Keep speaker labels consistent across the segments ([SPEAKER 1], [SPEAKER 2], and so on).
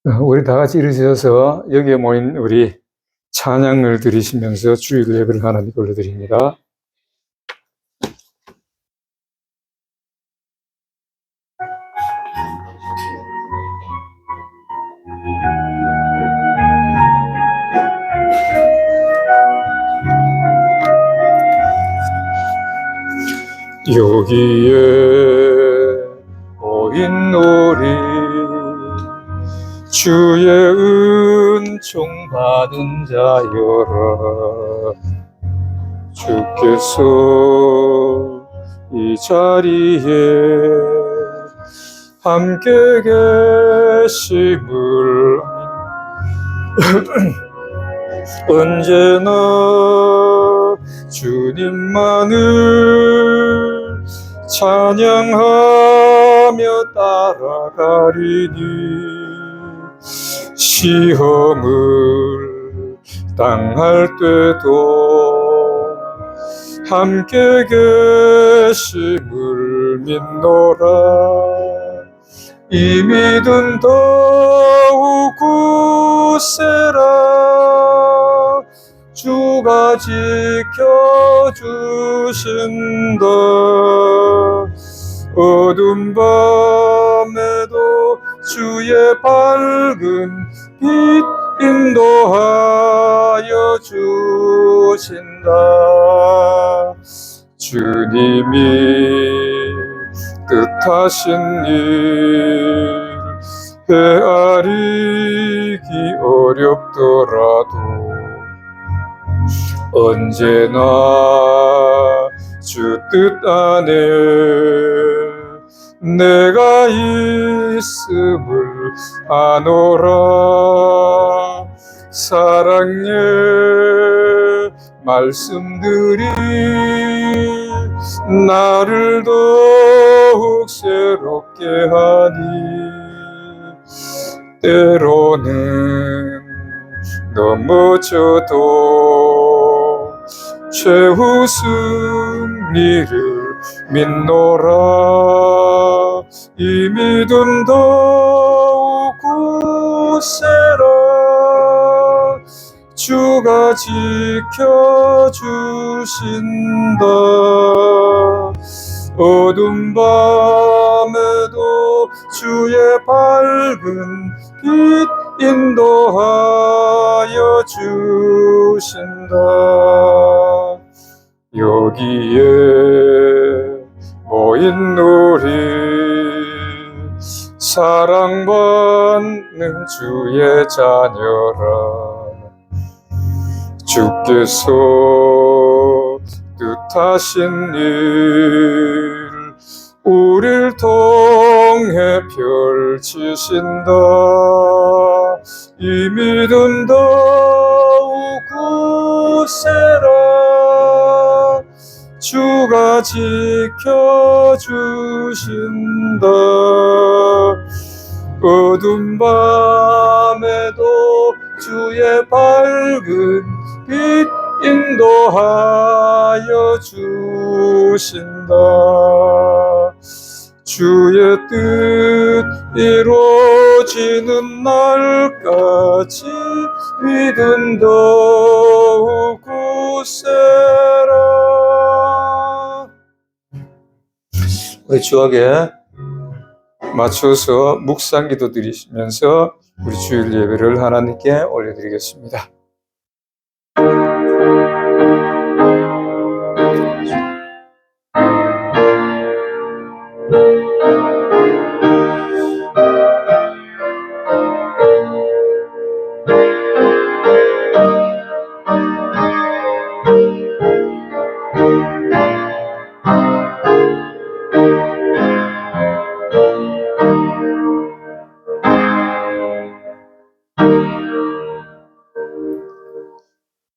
[SPEAKER 1] 우리 다 같이 일으켜서 여기에 모인 우리 찬양을 드리시면서 주일 예배를 하나님께 올려드립니다. 여기에 모인 우리 주의 은총 받은 자여라. 주께서 이 자리에 함께 계심을 언제나 주님만을 찬양하며 따라가리니 시험을 당할 때도 함께 계심을 믿노라. 이 믿음 더욱 굳세라. 주가 지켜주신다. 어두운 밤에도 주의 밝은 빛 인도하여 주신다. 주님이 뜻하신 일 헤아리기 어렵더라도 언제나 주 뜻 안에 내가 있음을 아노라. 사랑의 말씀들이 나를 더욱 새롭게 하니 때로는 넘어져도 최후 승리를 믿노라. 이 믿음 더욱 굳세라. 주가 지켜주신다. 어두운 밤에도 주의 밝은 빛 인도하여 주신다. 여기에 모인 우리 사랑받는 주의 자녀라. 주께서 뜻하신 일 우릴 통해 펼치신다. 이 믿음 더욱 굳세라. 주가 지켜주신다. 어두운 밤에도 주의 밝은 빛 인도하여 주신다. 주의 뜻 이루어지는 날까지 믿음 더욱 굳세라. 우리 주악에 맞춰서 묵상기도 드리시면서 우리 주일 예배를 하나님께 올려드리겠습니다.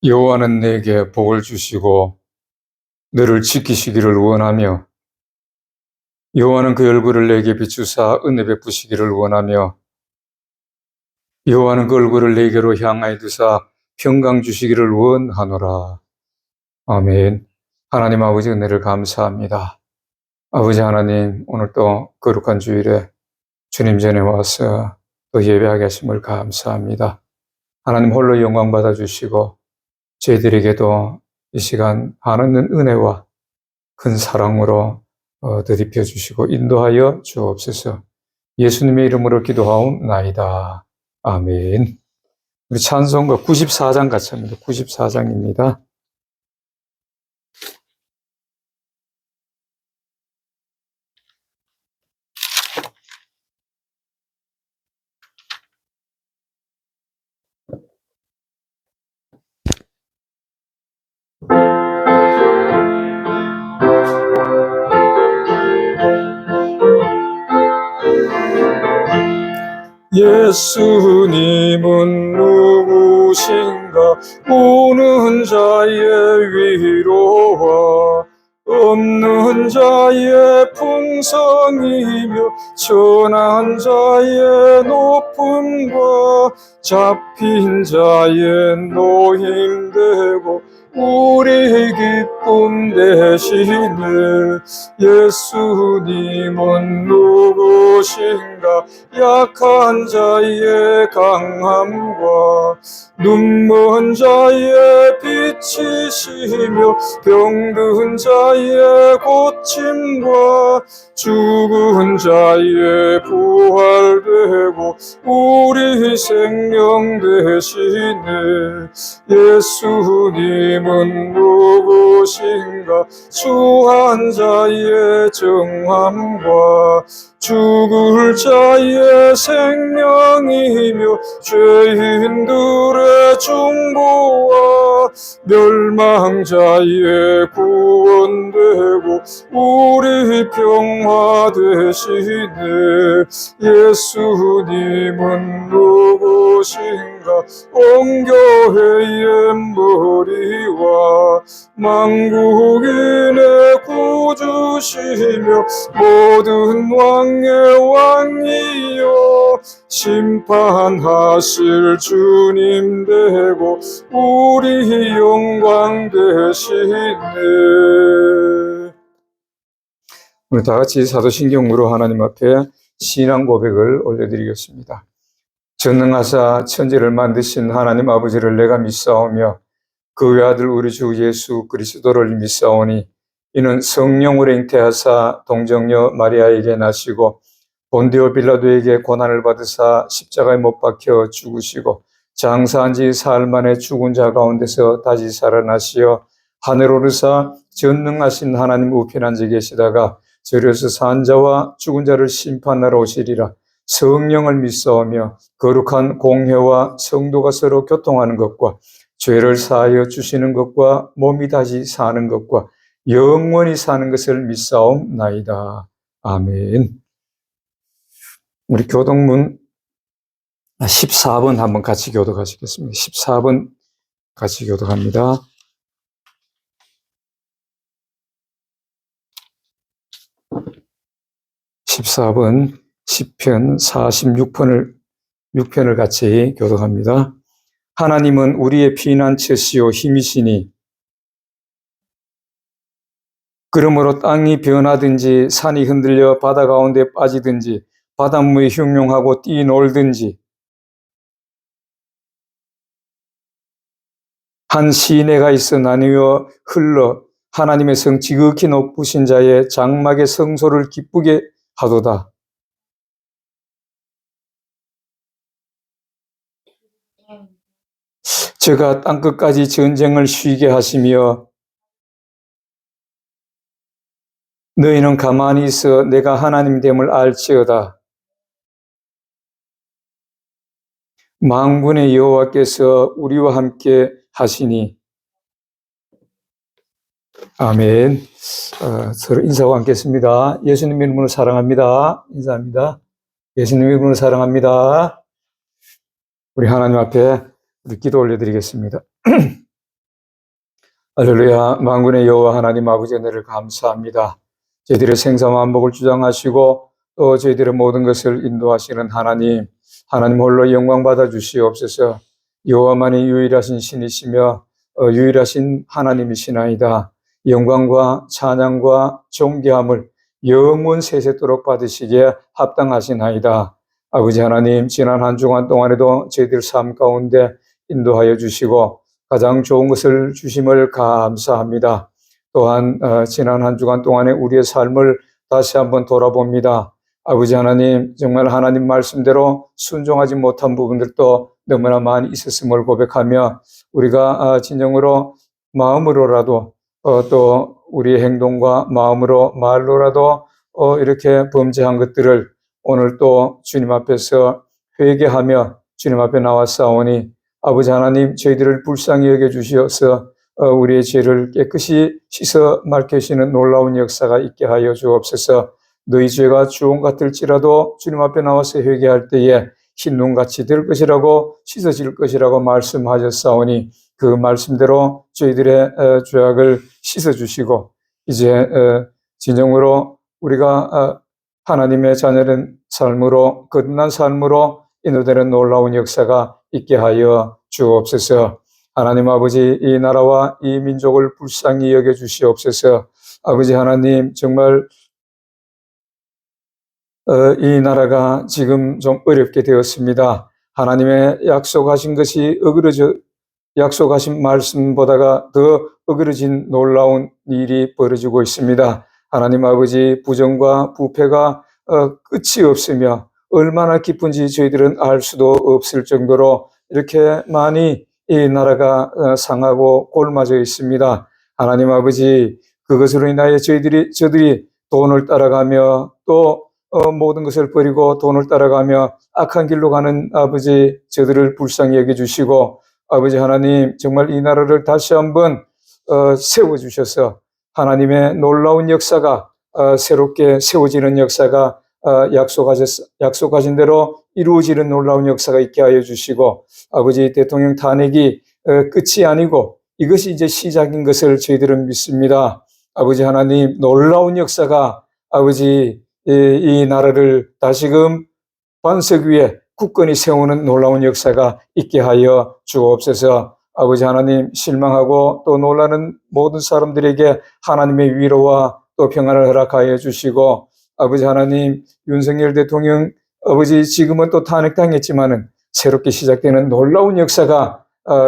[SPEAKER 1] 여호와는 내게 복을 주시고 너를 지키시기를 원하며 여호와는 그 얼굴을 내게 비추사 은혜 베푸시기를 원하며 여호와는 그 얼굴을 내게로 향하여 두사 평강 주시기를 원하노라. 아멘. 하나님 아버지 은혜를 감사합니다. 아버지 하나님, 오늘 또 거룩한 주일에 주님 전에 와서 또 예배하게 하심을 감사합니다. 하나님 홀로 영광 받아주시고 저희들에게도 이 시간 한없는 은혜와 큰 사랑으로 드립혀 주시고 인도하여 주옵소서. 예수님의 이름으로 기도하옵나이다. 아멘. 우리 찬송가 94장 같이 합니다. 94장입니다. 예수님은 누구신가? 우는 자의 위로와 없는 자의 풍성이며 천한 자의 높음과 잡힌 자의 노임되고 우리 기쁨 되시네. 예수님은 누구신가? 약한 자의 강함과 눈먼 자의 빛이시며 병든 자의 고침과 죽은 자의 부활되고 우리 생명 되시네. 예수님은 누구신가? 추한 자의 정함과 죽을 자의 생명이며 죄인들의 중보와 멸망자의 구원되고 우리 평화 되시네. 예수님은 누구신가? 온 교회의 머리와 만국인의 구주시며 모든 왕의 왕이여 심판하실 주님 되고 우리 영광 되시네. 우리 다 같이 사도신경으로 하나님 앞에 신앙 고백을 올려드리겠습니다. 전능하사 천지를 만드신 하나님 아버지를 내가 믿사오며 그 외아들 우리 주 예수 그리스도를 믿사오니 이는 성령으로 잉태하사 동정녀 마리아에게 나시고 본디오 빌라도에게 고난을 받으사 십자가에 못 박혀 죽으시고 장사한 지 사흘 만에 죽은 자 가운데서 다시 살아나시어 하늘 오르사 전능하신 하나님 우편 앉아 계시다가 저려서 산 자와 죽은 자를 심판하러 오시리라. 성령을 믿사오며 거룩한 공회와 성도가 서로 교통하는 것과 죄를 사하여 주시는 것과 몸이 다시 사는 것과 영원히 사는 것을 믿사옵나이다. 아멘. 우리 교독문 14번 한번 같이 교독하시겠습니다. 14번 같이 교독합니다. (14번) 시편 46편을 같이 교독합니다. 하나님은 우리의 피난처시요 힘이시니 그러므로 땅이 변하든지 산이 흔들려 바다 가운데 빠지든지 바닷물이 흉흉하고 뛰놀든지 한 시내가 있어 나뉘어 흘러 하나님의 성 지극히 높으신 자의 장막의 성소를 기쁘게 하도다. 저가 땅끝까지 전쟁을 쉬게 하시며 너희는 가만히 있어 내가 하나님됨을 알지어다. 만군의 여호와께서 우리와 함께 하시니. 아멘. 서로 인사하고 앉겠습니다. 예수님 이름으로 사랑합니다. 인사합니다. 예수님 이름으로 사랑합니다. 우리 하나님 앞에 우리 기도 올려드리겠습니다. 할렐루야. 만군의 여호와 하나님 아버지 은혜를 감사합니다. 저희들의 생사만복을 주장하시고 또 저희들의 모든 것을 인도하시는 하나님 홀로 영광 받아 주시옵소서. 여호와만이 유일하신 신이시며 유일하신 하나님이시나이다. 영광과 찬양과 존귀함을 영원 세세토록 받으시기에 합당하시나이다. 아버지 하나님, 지난 한 주간 동안에도 저희들 삶 가운데 인도하여 주시고 가장 좋은 것을 주심을 감사합니다. 또한 지난 한 주간 동안에 우리의 삶을 다시 한번 돌아봅니다. 아버지 하나님, 정말 하나님 말씀대로 순종하지 못한 부분들도 너무나 많이 있었음을 고백하며 우리가 진정으로 마음으로라도 또 우리의 행동과 마음으로 말로라도 이렇게 범죄한 것들을 오늘 또 주님 앞에서 회개하며 주님 앞에 나왔사오니 아버지 하나님, 저희들을 불쌍히 여겨 주시어서 우리의 죄를 깨끗이 씻어 맑히시는 놀라운 역사가 있게 하여 주옵소서. 너희 죄가 주홍 같을지라도 주님 앞에 나와서 회개할 때에 흰 눈같이 될 것이라고 씻어질 것이라고 말씀하셨사오니 그 말씀대로 저희들의 죄악을 씻어주시고 이제 진정으로 우리가 하나님의 자녀된 삶으로 거듭난 삶으로 인도되는 놀라운 역사가 있게 하여 주옵소서. 하나님 아버지, 이 나라와 이 민족을 불쌍히 여겨 주시옵소서. 아버지 하나님, 정말 이 나라가 지금 좀 어렵게 되었습니다. 하나님의 약속하신 것이 약속하신 말씀보다가 더 어그러진 놀라운 일이 벌어지고 있습니다. 하나님 아버지, 부정과 부패가 끝이 없으며 얼마나 깊은지 저희들은 알 수도 없을 정도로 이렇게 많이 이 나라가 상하고 골마져 있습니다. 하나님 아버지, 그것으로 인하여 저들이 돈을 따라가며 또 모든 것을 버리고 돈을 따라가며 악한 길로 가는 아버지, 저들을 불쌍히 여겨주시고 아버지 하나님, 정말 이 나라를 다시 한번 세워주셔서 하나님의 놀라운 역사가 새롭게 세워지는 역사가 약속하신 대로 이루어지는 놀라운 역사가 있게 하여 주시고 아버지, 대통령 탄핵이 끝이 아니고 이것이 이제 시작인 것을 저희들은 믿습니다. 아버지 하나님, 놀라운 역사가 아버지 이 나라를 다시금 반석 위에 굳건히 세우는 놀라운 역사가 있게 하여 주옵소서. 아버지 하나님, 실망하고 또 놀라는 모든 사람들에게 하나님의 위로와 또 평안을 허락하여 주시고 아버지 하나님, 윤석열 대통령 아버지 지금은 또 탄핵당했지만은 새롭게 시작되는 놀라운 역사가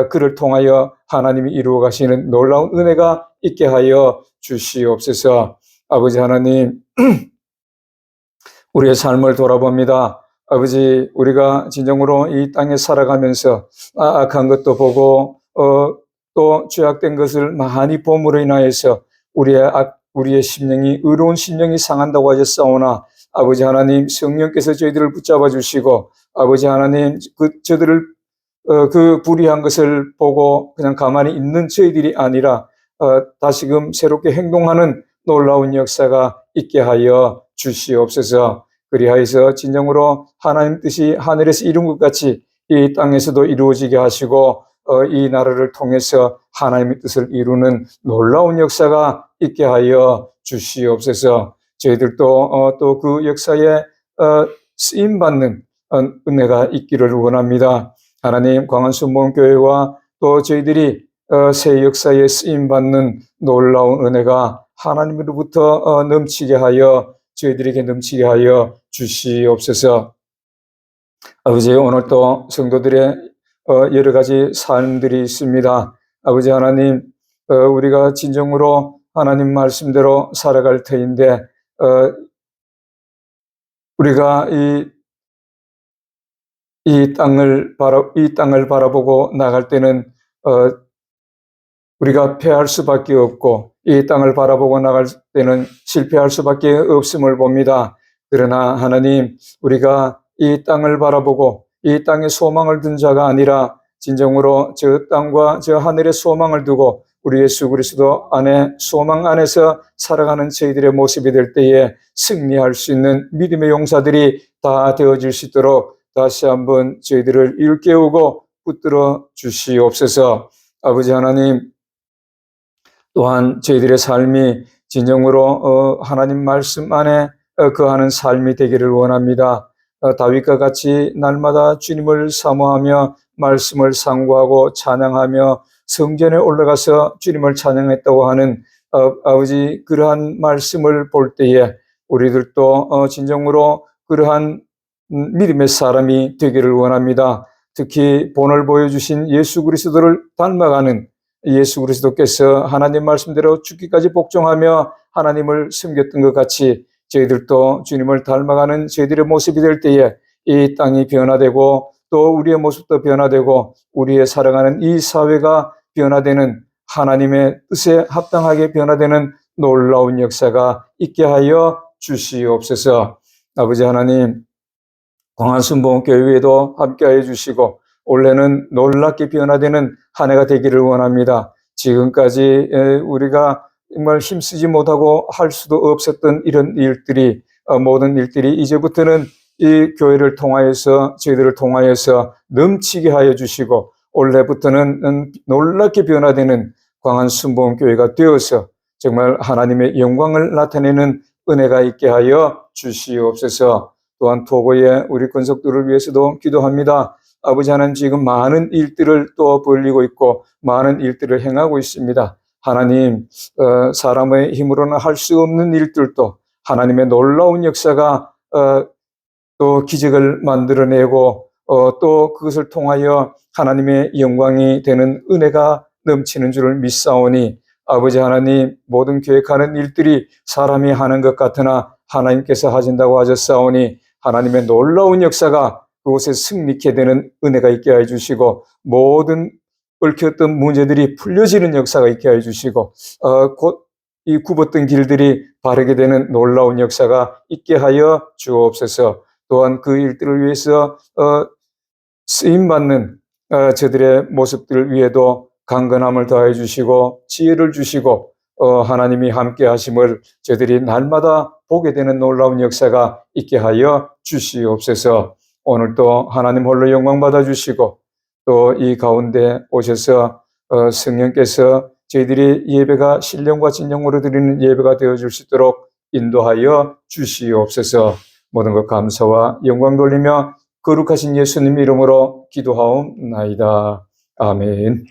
[SPEAKER 1] 그를 통하여 하나님이 이루어 가시는 놀라운 은혜가 있게 하여 주시옵소서. 아버지 하나님, 우리의 삶을 돌아봅니다. 아버지, 우리가 진정으로 이 땅에 살아가면서 악한 것도 보고 또 죄악된 것을 많이 봄으로 인하여서 우리의 심령이 의로운 심령이 상한다고 하셨사오나 아버지 하나님, 성령께서 저희들을 붙잡아 주시고 아버지 하나님, 저들을 그 불의한 것을 보고 그냥 가만히 있는 저희들이 아니라 다시금 새롭게 행동하는 놀라운 역사가 있게 하여 주시옵소서. 그리하여서 진정으로 하나님 뜻이 하늘에서 이룬 것 같이 이 땅에서도 이루어지게 하시고 이 나라를 통해서 하나님의 뜻을 이루는 놀라운 역사가 있게 하여 주시옵소서. 저희들도 또 그 역사에 쓰임받는 은혜가 있기를 원합니다. 하나님, 광안순복음교회와 또 저희들이 새 역사에 쓰임받는 놀라운 은혜가 하나님으로부터 넘치게 하여 저희들에게 넘치게 하여 주시옵소서. 아버지, 오늘 또 성도들의 여러 가지 삶들이 있습니다. 아버지 하나님, 우리가 진정으로 하나님 말씀대로 살아갈 터인데 우리가 이 땅을 바라보고 나갈 때는 우리가 패할 수밖에 없고 이 땅을 바라보고 나갈 때는 실패할 수밖에 없음을 봅니다. 그러나 하나님, 우리가 이 땅을 바라보고 이 땅에 소망을 둔 자가 아니라 진정으로 저 땅과 저 하늘에 소망을 두고 우리 예수 그리스도 안에 소망 안에서 살아가는 저희들의 모습이 될 때에 승리할 수 있는 믿음의 용사들이 다 되어질 수 있도록 다시 한번 저희들을 일깨우고 붙들어 주시옵소서. 아버지 하나님, 또한 저희들의 삶이 진정으로 하나님 말씀 안에 거하는 삶이 되기를 원합니다. 다윗과 같이 날마다 주님을 사모하며 말씀을 상고하고 찬양하며 성전에 올라가서 주님을 찬양했다고 하는 아버지, 그러한 말씀을 볼 때에 우리들도 진정으로 그러한 믿음의 사람이 되기를 원합니다. 특히 본을 보여주신 예수 그리스도를 닮아가는 예수 그리스도께서 하나님 말씀대로 죽기까지 복종하며 하나님을 섬겼던 것 같이 저희들도 주님을 닮아가는 저희들의 모습이 될 때에 이 땅이 변화되고 또 우리의 모습도 변화되고 우리의 살아가는 이 사회가 변화되는 하나님의 뜻에 합당하게 변화되는 놀라운 역사가 있게 하여 주시옵소서. 아버지 하나님, 광안순복음교회에도 함께하여 주시고 올해는 놀랍게 변화되는 한 해가 되기를 원합니다. 지금까지 우리가 정말 힘쓰지 못하고 할 수도 없었던 이런 일들이 모든 일들이 이제부터는 이 교회를 통하여서 저희들을 통하여서 넘치게 하여 주시고 올해부터는 놀랍게 변화되는 광안순복음교회가 되어서 정말 하나님의 영광을 나타내는 은혜가 있게 하여 주시옵소서. 또한 토고의 우리 권속들을 위해서도 기도합니다. 아버지 하나님, 지금 많은 일들을 또 벌리고 있고 많은 일들을 행하고 있습니다. 하나님, 사람의 힘으로는 할 수 없는 일들도 하나님의 놀라운 역사가 또 기적을 만들어내고 또 그것을 통하여 하나님의 영광이 되는 은혜가 넘치는 줄을 믿사오니 아버지 하나님, 모든 계획하는 일들이 사람이 하는 것 같으나 하나님께서 하신다고 하셨사오니 하나님의 놀라운 역사가 그곳에 승리케 되는 은혜가 있게 해 주시고 모든 얽혔던 문제들이 풀려지는 역사가 있게 해 주시고 곧 이 굽었던 길들이 바르게 되는 놀라운 역사가 있게 하여 주옵소서. 또한 그 일들을 위해서 쓰임받는 저들의 모습들 위에도 강건함을 더해 주시고 지혜를 주시고 하나님이 함께 하심을 저들이 날마다 보게 되는 놀라운 역사가 있게 하여 주시옵소서. 오늘도 하나님 홀로 영광 받아 주시고 또 이 가운데 오셔서 성령께서 저희들이 예배가 신령과 진정으로 드리는 예배가 되어줄 수 있도록 인도하여 주시옵소서. 모든 것 감사와 영광 돌리며 거룩하신 예수님 이름으로 기도하옵나이다. 아멘.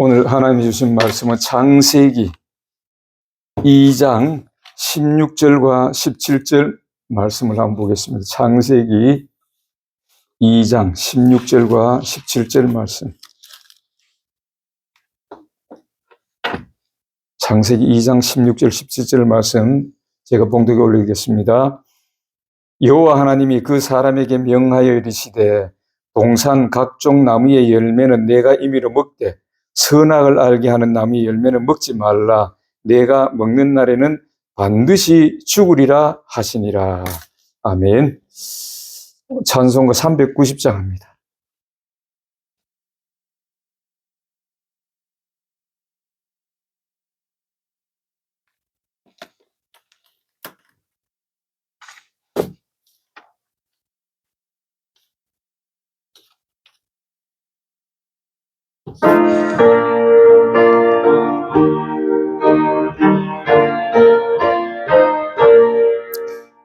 [SPEAKER 1] 오늘 하나님이 주신 말씀은 창세기 2장 16절과 17절 말씀을 한번 보겠습니다. 창세기 2장 16절과 17절 말씀. 창세기 2장 16절 17절 말씀 제가 봉독에 올리겠습니다. 여호와 하나님이 그 사람에게 명하여 이르시되 동산 각종 나무의 열매는 내가 임의로 먹되 선악을 알게 하는 나무의 열매는 먹지 말라. 내가 먹는 날에는 반드시 죽으리라 하시니라. 아멘. 찬송가 390장입니다.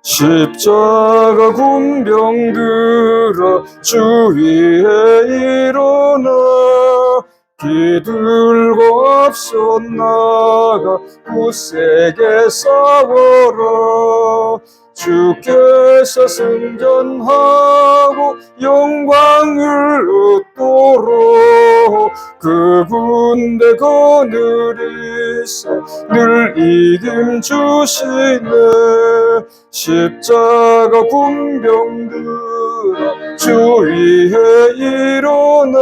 [SPEAKER 1] 십자가 군병들아 주 위에 일어나 기들고 앞서 나가 굳세게 싸워라. 주께서 승전하고 영광을 얻도록 그 군대 거느리사 늘 이김 주시네. 십자가 군병들아 주 위에 일어나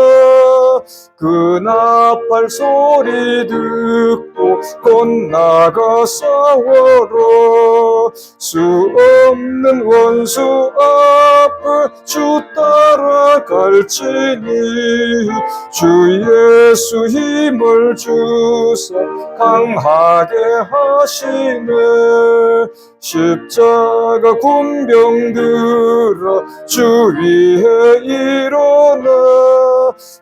[SPEAKER 1] 그 나팔 소리 듣고 곧 나가 싸워라. 수 없는 원수 앞을 주 따라갈지니 주 예수 힘을 주사 강하게 하시네. 십자가 군병들아 주 위에 일어나.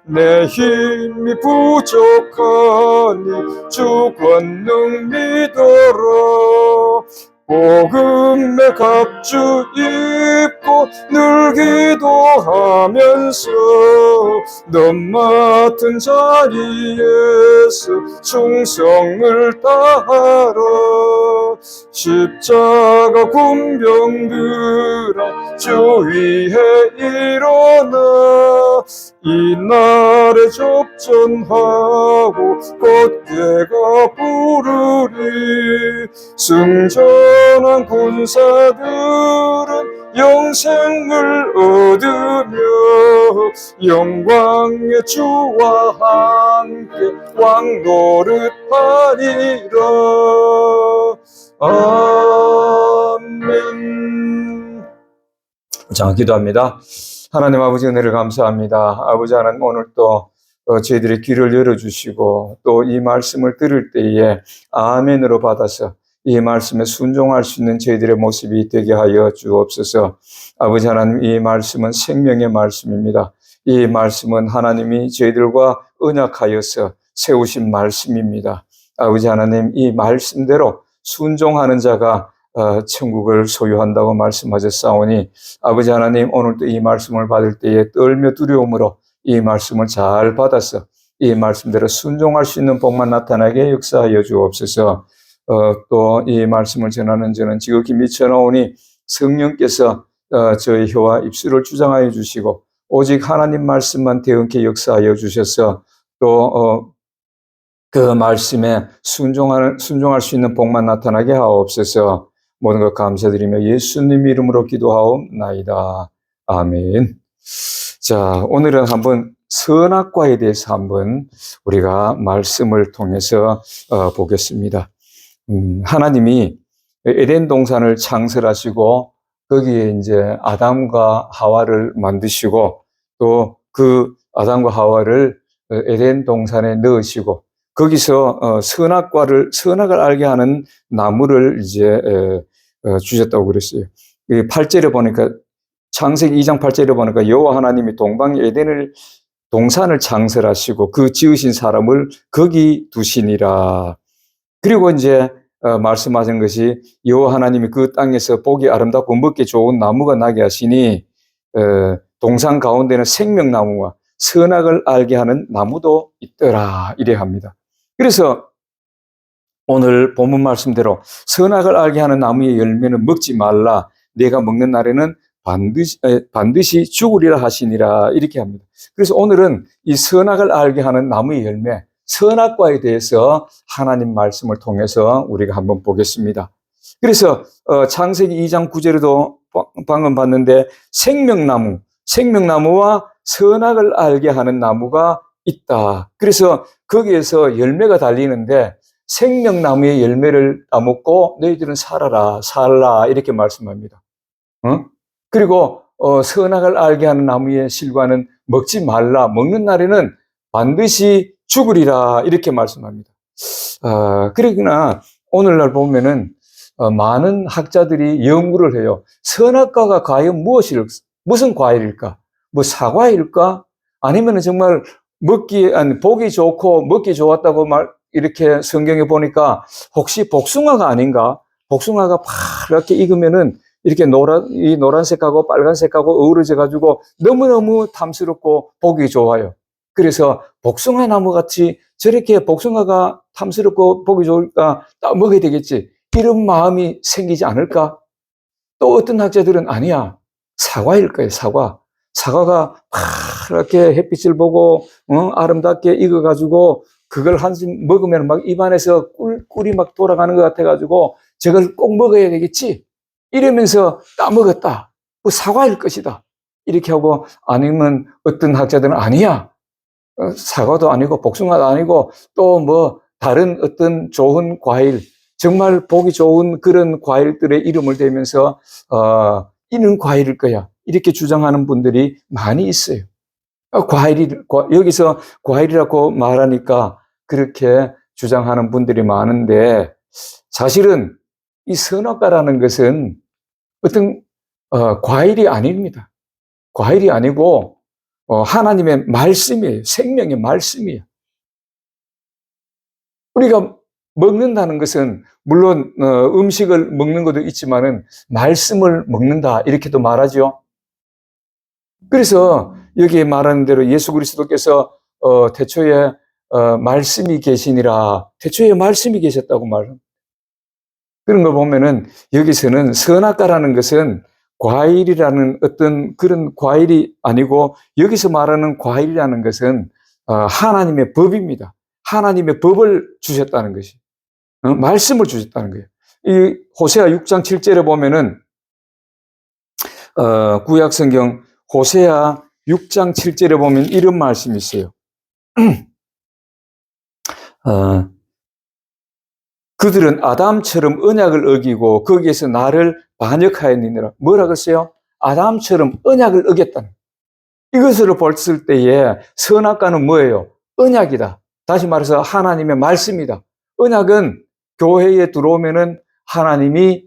[SPEAKER 1] 내 힘이 부족하니 주 권능 믿어라. 복음의 갑주 입고 늘 기도하면서 너 맡은 자리에서 충성을 다하라. 십자가 군병들아 주 위에 일어나. 이날에 접전하고 곧대가 부르리. 승전한 군사들은 영생을 얻으며 영광의 주와 함께 왕 노릇하리라. 아멘. 자, 기도합니다. 하나님 아버지 은혜를 감사합니다. 아버지 하나님 오늘 또 저희들의 귀를 열어주시고 또 이 말씀을 들을 때에 아멘으로 받아서 이 말씀에 순종할 수 있는 저희들의 모습이 되게 하여 주옵소서. 아버지 하나님 이 말씀은 생명의 말씀입니다. 이 말씀은 하나님이 저희들과 언약하여서 세우신 말씀입니다. 아버지 하나님 이 말씀대로 순종하는 자가 천국을 소유한다고 말씀하셨사오니 아버지 하나님 오늘도 이 말씀을 받을 때에 떨며 두려움으로 이 말씀을 잘 받아서 이 말씀대로 순종할 수 있는 복만 나타나게 역사하여 주옵소서. 또 이 말씀을 전하는 저는 지극히 미쳐나오니 성령께서 저의 혀와 입술을 주장하여 주시고 오직 하나님 말씀만 대응케 역사하여 주셔서 또 그 말씀에 순종할 수 있는 복만 나타나게 하옵소서. 모든 것 감사드리며 예수님 이름으로 기도하옵나이다. 아멘. 자, 오늘은 한번 선악과에 대해서 한번 우리가 말씀을 통해서 보겠습니다. 하나님이 에덴 동산을 창설하시고 거기에 이제 아담과 하와를 만드시고 또 그 아담과 하와를 에덴 동산에 넣으시고 거기서 선악을 알게 하는 나무를 이제 주셨다고 그랬어요. 8절에 보니까 창세기 2장 8절에 보니까 여호와 하나님이 동방 에덴을 동산을 창설하시고 그 지으신 사람을 거기 두시니라. 그리고 이제 말씀하신 것이 여호와 하나님이 그 땅에서 보기 아름답고 먹기 좋은 나무가 나게 하시니 동산 가운데는 생명나무와 선악을 알게 하는 나무도 있더라 이래 합니다. 그래서 오늘 본문 말씀대로 선악을 알게 하는 나무의 열매는 먹지 말라. 내가 먹는 날에는 반드시 죽으리라 하시니라 이렇게 합니다. 그래서 오늘은 이 선악을 알게 하는 나무의 열매, 선악과에 대해서 하나님 말씀을 통해서 우리가 한번 보겠습니다. 그래서 창세기 2장 9절에도 방금 봤는데 생명나무와 선악을 알게 하는 나무가 있다. 그래서 거기에서 열매가 달리는데 생명나무의 열매를 따먹고 너희들은 살라 이렇게 말씀합니다. 그리고 선악을 알게 하는 나무의 실과는 먹지 말라. 먹는 날에는 반드시 죽으리라 이렇게 말씀합니다. 그러나 오늘날 보면은 많은 학자들이 연구를 해요. 선악과가 과연 무슨 과일일까? 뭐 사과일까? 아니면은 정말 보기 좋고 먹기 좋았다고 이렇게 성경에 보니까 혹시 복숭아가 아닌가? 복숭아가 파랗게 익으면은 이렇게 노란색하고 빨간색하고 어우러져 가지고 너무너무 탐스럽고 보기 좋아요. 그래서 복숭아 나무 같이 저렇게 복숭아가 탐스럽고 보기 좋을까? 딱 먹어야 되겠지. 이런 마음이 생기지 않을까? 또 어떤 학자들은 아니야. 사과일 거예요, 사과. 사과가 파랗게 햇빛을 보고, 아름답게 익어가지고, 그걸 한숨 먹으면 막 입안에서 꿀이 막 돌아가는 것 같아가지고, 저걸 꼭 먹어야 되겠지? 이러면서 따먹었다. 그 사과일 것이다. 이렇게 하고, 아니면 어떤 학자들은 아니야. 사과도 아니고, 복숭아도 아니고, 또 다른 어떤 좋은 과일, 정말 보기 좋은 그런 과일들의 이름을 대면서 이는 과일일 거야, 이렇게 주장하는 분들이 많이 있어요. 여기서 과일이라고 말하니까 그렇게 주장하는 분들이 많은데, 사실은 이 선악과라는 것은 어떤 과일이 아닙니다. 과일이 아니고 하나님의 말씀이에요. 생명의 말씀이에요. 우리가 먹는다는 것은 물론 음식을 먹는 것도 있지만은 말씀을 먹는다, 이렇게도 말하죠. 그래서 여기에 말하는 대로 예수 그리스도께서 태초에 말씀이 계시니라, 태초에 말씀이 계셨다고 말합니다. 그런 거 보면은 여기서는 선악과라는 것은 과일이라는 어떤 그런 과일이 아니고, 여기서 말하는 과일이라는 것은 하나님의 법입니다. 하나님의 법을 주셨다는 것이, 말씀을 주셨다는 거예요. 이 호세아 6장 7절에 보면은 구약 성경 호세아 6장 7절에 보면 이런 말씀이 있어요. 그들은 아담처럼 언약을 어기고 거기에서 나를 반역하였느니라. 뭐라고 했어요? 아담처럼 언약을 어겼다는. 이것으로 봤을 때에 선악과는 뭐예요? 언약이다. 다시 말해서 하나님의 말씀이다. 언약은 교회에 들어오면은 하나님이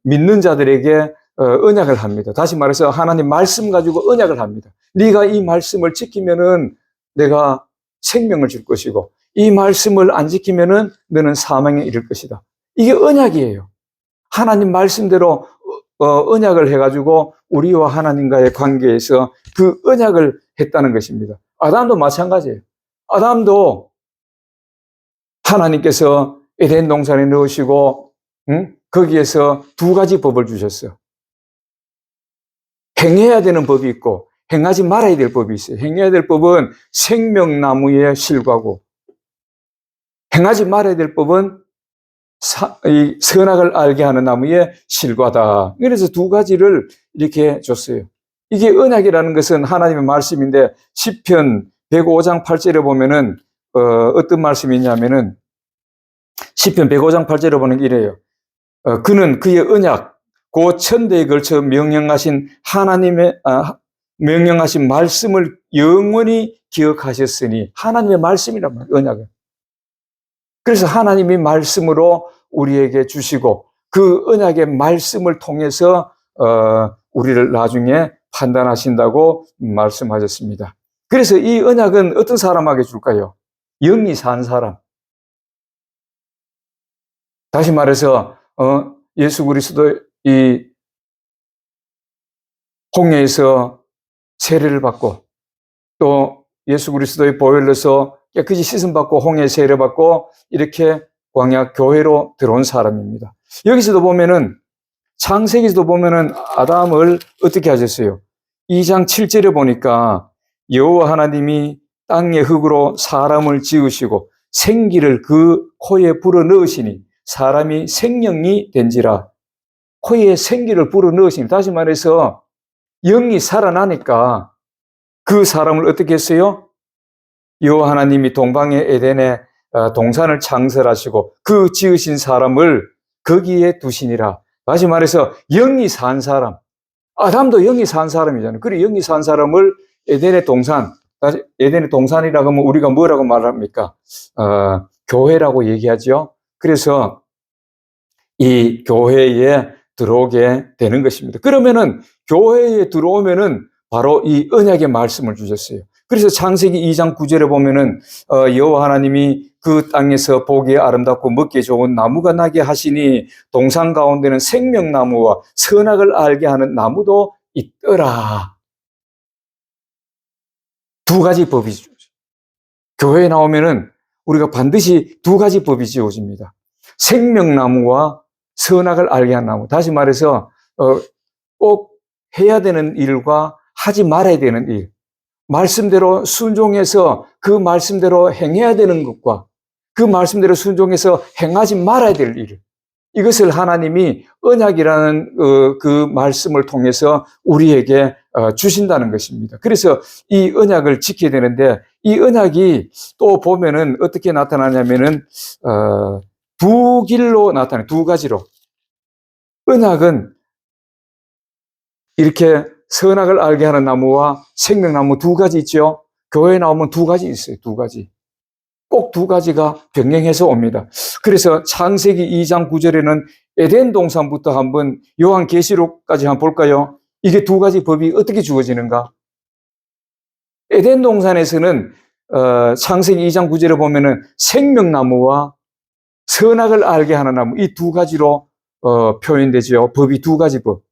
[SPEAKER 1] 믿는 자들에게 언약을 합니다. 다시 말해서 하나님 말씀 가지고 언약을 합니다. 네가 이 말씀을 지키면은 내가 생명을 줄 것이고, 이 말씀을 안 지키면은 너는 사망에 이를 것이다. 이게 언약이에요. 하나님 말씀대로 언약을 해가지고 우리와 하나님과의 관계에서 그 언약을 했다는 것입니다. 아담도 마찬가지예요. 아담도 하나님께서 에덴 동산에 넣으시고 거기에서 두 가지 법을 주셨어요. 행해야 되는 법이 있고 행하지 말아야 될 법이 있어요. 행해야 될 법은 생명나무의 실과고, 행하지 말아야 될 법은 이 선악을 알게 하는 나무의 실과다. 그래서 두 가지를 이렇게 줬어요. 이게 언약이라는 것은 하나님의 말씀인데, 시편 105장 8절에 보면은 어떤 말씀이 있냐면은, 시편 105장 8절에 보면 이래요. 그는 그의 언약, 그 천대에 걸쳐 명령하신 하나님의 명령하신 말씀을 영원히 기억하셨으니, 하나님의 말씀이란 말이에요, 언약은. 그래서 하나님이 말씀으로 우리에게 주시고, 그 언약의 말씀을 통해서 우리를 나중에 판단하신다고 말씀하셨습니다. 그래서 이 언약은 어떤 사람에게 줄까요? 영이 산 사람. 다시 말해서 예수 그리스도 이 홍해에서 세례를 받고, 또 예수 그리스도의 보혈로서 깨끗이 씻음받고 홍해 세례받고 이렇게 광야 교회로 들어온 사람입니다. 여기서도 보면은, 창세기에서도 보면은 아담을 어떻게 하셨어요? 2장 7절에 보니까 여호와 하나님이 땅의 흙으로 사람을 지으시고 생기를 그 코에 불어넣으시니 사람이 생명이 된지라. 코에 생기를 불어넣으시니, 다시 말해서 영이 살아나니까 그 사람을 어떻게 했어요? 여호와 하나님이 동방의 에덴에 동산을 창설하시고 그 지으신 사람을 거기에 두시니라. 다시 말해서 영이 산 사람, 아담도 영이 산 사람이잖아요. 그리고 영이 산 사람을 에덴의 동산, 에덴의 동산이라고 하면 우리가 뭐라고 말합니까? 교회라고 얘기하죠. 그래서 이 교회에 들어오게 되는 것입니다. 그러면은 교회에 들어오면은 바로 이 언약의 말씀을 주셨어요. 그래서 창세기 2장 9절에 보면은 여호와 하나님이 그 땅에서 보기에 아름답고 먹기에 좋은 나무가 나게 하시니 동산 가운데는 생명나무와 선악을 알게 하는 나무도 있더라. 두 가지 법이 지어져요. 교회에 나오면은 우리가 반드시 두 가지 법이 지어집니다. 생명나무와 선악을 알게 하는 나무. 다시 말해서 꼭 해야 되는 일과 하지 말아야 되는 일, 말씀대로 순종해서 그 말씀대로 행해야 되는 것과 그 말씀대로 순종해서 행하지 말아야 될 일, 이것을 하나님이 언약이라는 그 말씀을 통해서 우리에게 주신다는 것입니다. 그래서 이 언약을 지켜야 되는데 이 언약이 또 보면은 어떻게 나타나냐면은 두 길로 나타나요. 두 가지로. 언약은 이렇게 선악을 알게 하는 나무와 생명나무 두 가지 있죠. 교회에 나오면 두 가지 있어요. 두 가지. 꼭 두 가지가 병행해서 옵니다. 그래서 창세기 2장 9절에는 에덴 동산부터 한번 요한계시록까지 한번 볼까요? 이게 두 가지 법이 어떻게 주어지는가? 에덴 동산에서는 창세기 2장 9절에 보면은 생명나무와 선악을 알게 하는 나무 이 두 가지로 표현되죠. 법이 두 가지 법.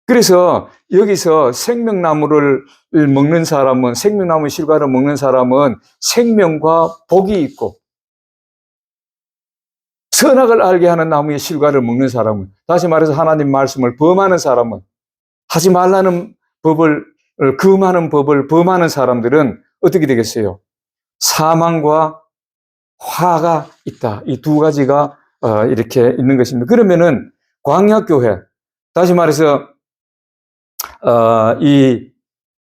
[SPEAKER 1] 그래서 여기서 생명나무를 먹는 사람은 생명나무 실과를 먹는 사람은 생명과 복이 있고 선악을 알게 하는 나무의 실과를 먹는 사람은 다시 말해서 하나님 말씀을 범하는 사람은 하지 말라는 법을 금하는 법을 범하는 사람들은 어떻게 되겠어요? 사망과 화가 있다. 이 두 가지가 이렇게 있는 것입니다. 그러면은 광야교회 다시 말해서 이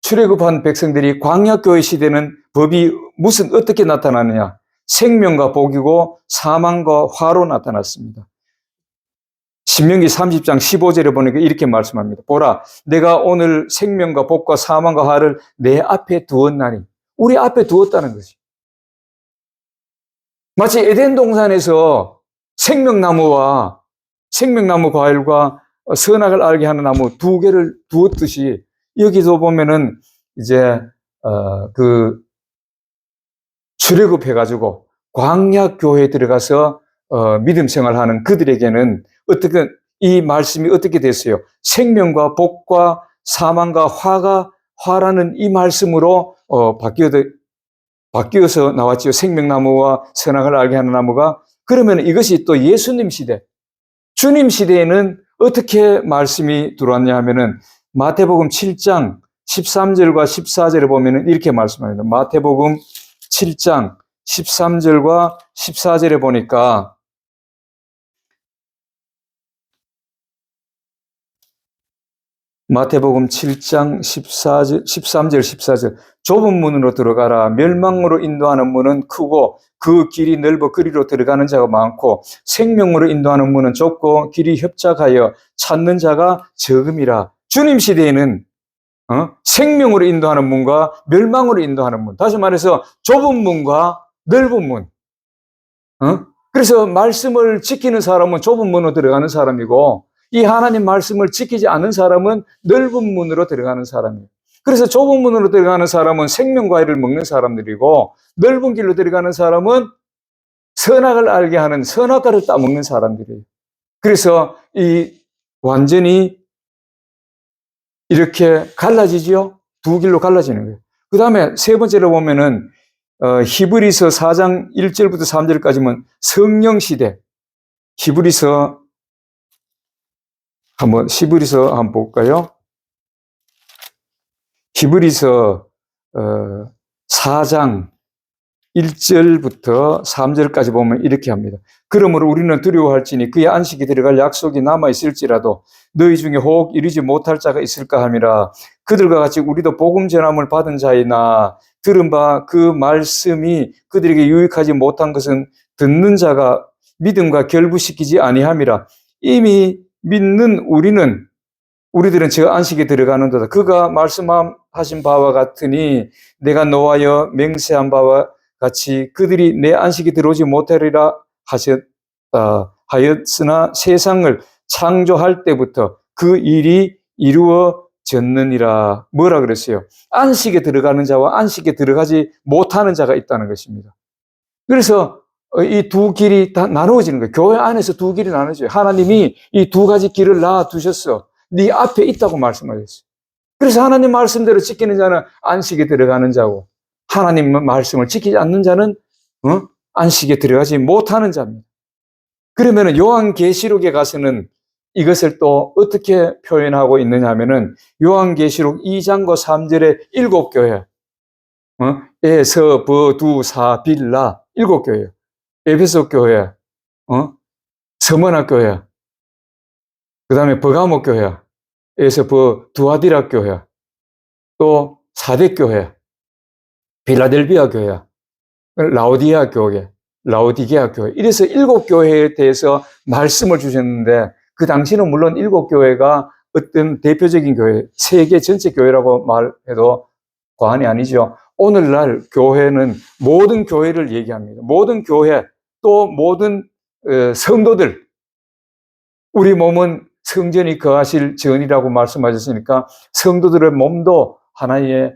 [SPEAKER 1] 출애굽한 백성들이 광야교회 시대는 법이 어떻게 나타나느냐? 생명과 복이고 사망과 화로 나타났습니다. 신명기 30장 15절에 보니까 이렇게 말씀합니다. 보라, 내가 오늘 생명과 복과 사망과 화를 내 앞에 두었나니. 우리 앞에 두었다는 것이. 마치 에덴 동산에서 생명나무 과일과 선악을 알게 하는 나무 두 개를 두었듯이 여기도 보면은 이제 그 출애굽해가지고 광야 교회에 들어가서 믿음 생활하는 그들에게는 어떻게 이 말씀이 어떻게 됐어요? 생명과 복과 사망과 화라는 이 말씀으로 바뀌어서 나왔지요. 생명나무와 선악을 알게 하는 나무가. 그러면 이것이 또 예수님 시대, 주님 시대에는 어떻게 말씀이 들어왔냐 하면은 마태복음 7장 13절과 14절에 보면은 이렇게 말씀합니다. 마태복음 7장 13절과 14절에 보니까 마태복음 7장 13절 14절 좁은 문으로 들어가라. 멸망으로 인도하는 문은 크고 그 길이 넓어 그리로 들어가는 자가 많고 생명으로 인도하는 문은 좁고 길이 협착하여 찾는 자가 적음이라. 주님 시대에는 생명으로 인도하는 문과 멸망으로 인도하는 문. 다시 말해서 좁은 문과 넓은 문. 그래서 말씀을 지키는 사람은 좁은 문으로 들어가는 사람이고 이 하나님 말씀을 지키지 않는 사람은 넓은 문으로 들어가는 사람이에요. 그래서 좁은 문으로 들어가는 사람은 생명과일을 먹는 사람들이고 넓은 길로 들어가는 사람은 선악을 알게 하는 선악과를 따먹는 사람들이에요. 그래서 이 완전히 이렇게 갈라지죠. 두 길로 갈라지는 거예요. 그 다음에 세 번째로 보면은 히브리서 4장 1절부터 3절까지는 성령 시대. 히브리서 한번 볼까요? 히브리서 4장 1절부터 3절까지 보면 이렇게 합니다. 그러므로 우리는 두려워할지니 그의 안식에 들어갈 약속이 남아있을지라도 너희 중에 혹 이르지 못할 자가 있을까 함이라. 그들과 같이 우리도 복음 전함을 받은 자이나 들은 바 그 말씀이 그들에게 유익하지 못한 것은 듣는 자가 믿음과 결부시키지 아니함이라. 이미 믿는 우리들은 저 안식에 들어가는도다. 그가 말씀하신 바와 같으니 내가 노하여 맹세한 바와 같이 그들이 내 안식에 들어오지 못하리라 하였으나 세상을 창조할 때부터 그 일이 이루어졌느니라. 뭐라 그랬어요? 안식에 들어가는 자와 안식에 들어가지 못하는 자가 있다는 것입니다. 그래서 이 두 길이 다 나누어지는 거예요. 교회 안에서 두 길이 나누어져요. 하나님이 이 두 가지 길을 놔두셨어. 네 앞에 있다고 말씀하셨어요. 그래서 하나님 말씀대로 지키는 자는 안식에 들어가는 자고 하나님 말씀을 지키지 않는 자는 안식에 들어가지 못하는 자입니다. 그러면 요한계시록에 가서는 이것을 또 어떻게 표현하고 있느냐 하면은 요한계시록 2장과 3절에 7교회 에서 버두 사 빌라 7교회 에베소 교회 서머나 교회, 그 다음에 버가모 교회에서 두아디라 교회, 또 사대 교회, 필라델비아 교회, 라오디게아 교회, 이래서 7교회에 대해서 말씀을 주셨는데, 그 당시는 물론 7교회가 어떤 대표적인 교회, 세계 전체 교회라고 말해도 과언이 아니죠. 오늘날 교회는 모든 교회를 얘기합니다. 모든 교회, 또 모든 성도들, 우리 몸은 성전이 거하실 전이라고 말씀하셨으니까 성도들의 몸도 하나의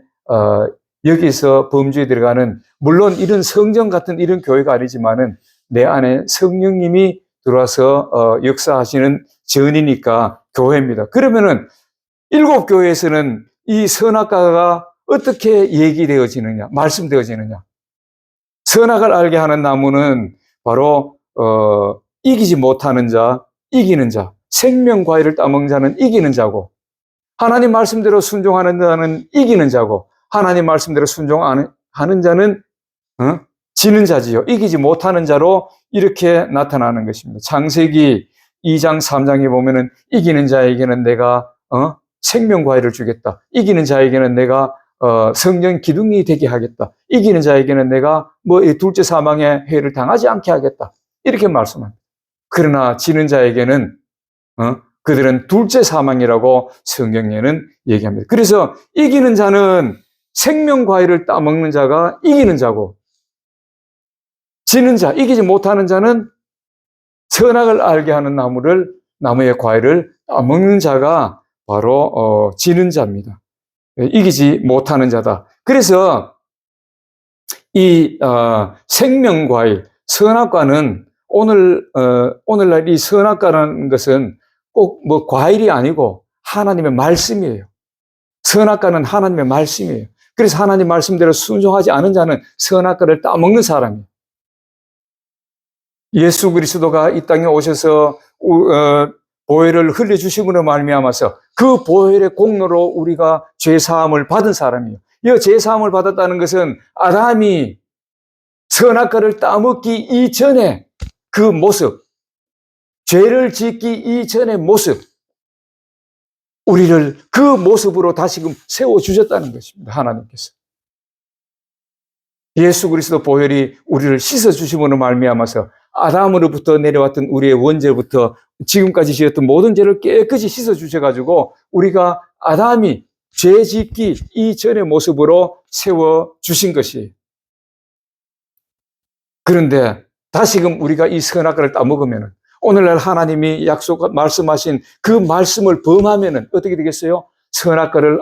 [SPEAKER 1] 여기서 범주에 들어가는, 물론 이런 성전 같은 이런 교회가 아니지만은 내 안에 성령님이 들어와서 역사하시는 전이니까 교회입니다. 그러면은 7교회에서는 이 선악과가 어떻게 얘기되어지느냐, 말씀되어지느냐. 선악을 알게 하는 나무는 바로 이기지 못하는 자, 이기는 자, 생명과일을 따먹는 자는 이기는 자고, 하나님 말씀대로 순종하는 자는 이기는 자고, 하나님 말씀대로 순종하는 자는 지는 자지요. 이기지 못하는 자로 이렇게 나타나는 것입니다. 창세기 2장 3장에 보면은 이기는 자에게는 내가 생명과일을 주겠다. 이기는 자에게는 내가 성령 기둥이 되게 하겠다. 이기는 자에게는 내가 둘째 사망의 해를 당하지 않게 하겠다. 이렇게 말씀합니다. 그러나 지는 자에게는 그들은 둘째 사망이라고 성경에는 얘기합니다. 그래서 이기는 자는 생명과일을 따먹는 자가 이기는 자고, 지는 자, 이기지 못하는 자는 선악을 알게 하는 나무의 과일을 따먹는 자가 바로 지는 자입니다. 이기지 못하는 자다. 그래서 이 생명과일, 선악과는 오늘날 이 선악과라는 것은 꼭 과일이 아니고 하나님의 말씀이에요. 선악과는 하나님의 말씀이에요. 그래서 하나님 말씀대로 순종하지 않은 자는 선악과를 따먹는 사람이에요. 예수 그리스도가 이 땅에 오셔서 보혈을 흘려주심으로 말미암아서 그 보혈의 공로로 우리가 죄사함을 받은 사람이에요. 이 죄사함을 받았다는 것은 아담이 선악과를 따먹기 이전에 그 모습, 죄를 짓기 이전의 모습, 우리를 그 모습으로 다시금 세워주셨다는 것입니다. 하나님께서. 예수 그리스도 보혈이 우리를 씻어주심으로 말미암아서 아담으로부터 내려왔던 우리의 원죄부터 지금까지 지었던 모든 죄를 깨끗이 씻어주셔가지고 우리가 아담이 죄 짓기 이전의 모습으로 세워주신 것이에요. 그런데 다시금 우리가 이 선악과를 따먹으면, 오늘날 하나님이 말씀하신 그 말씀을 범하면 어떻게 되겠어요?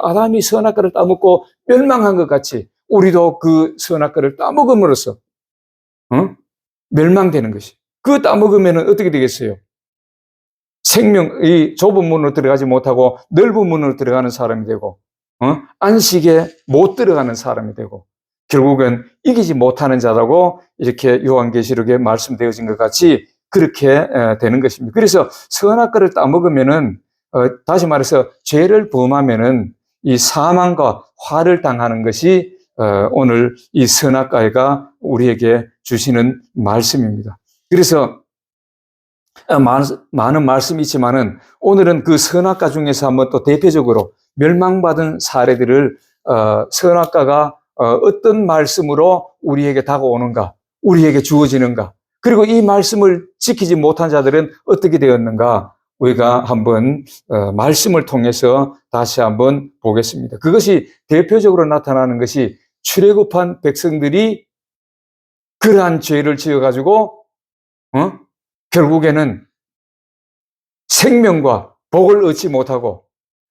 [SPEAKER 1] 아담이 선악과를 따먹고 멸망한 것 같이 우리도 그 선악과를 따먹음으로써 멸망되는 것이. 그 따먹으면 어떻게 되겠어요? 이 좁은 문으로 들어가지 못하고 넓은 문으로 들어가는 사람이 되고, 안식에 못 들어가는 사람이 되고, 결국은 이기지 못하는 자라고 이렇게 요한계시록에 말씀되어진 것 같이 그렇게 되는 것입니다. 그래서 선악과를 따먹으면은 다시 말해서 죄를 범하면은 이 사망과 화를 당하는 것이 오늘 이 선악과가 우리에게 주시는 말씀입니다. 그래서 많은 말씀이 있지만은 오늘은 그 선악과 중에서 한번 또 대표적으로 멸망받은 사례들을 선악과가 어떤 말씀으로 우리에게 다가오는가, 우리에게 주어지는가, 그리고 이 말씀을 지키지 못한 자들은 어떻게 되었는가, 우리가 한번 말씀을 통해서 다시 한번 보겠습니다. 그것이 대표적으로 나타나는 것이 출애굽한 백성들이 그러한 죄를 지어가지고 결국에는 생명과 복을 얻지 못하고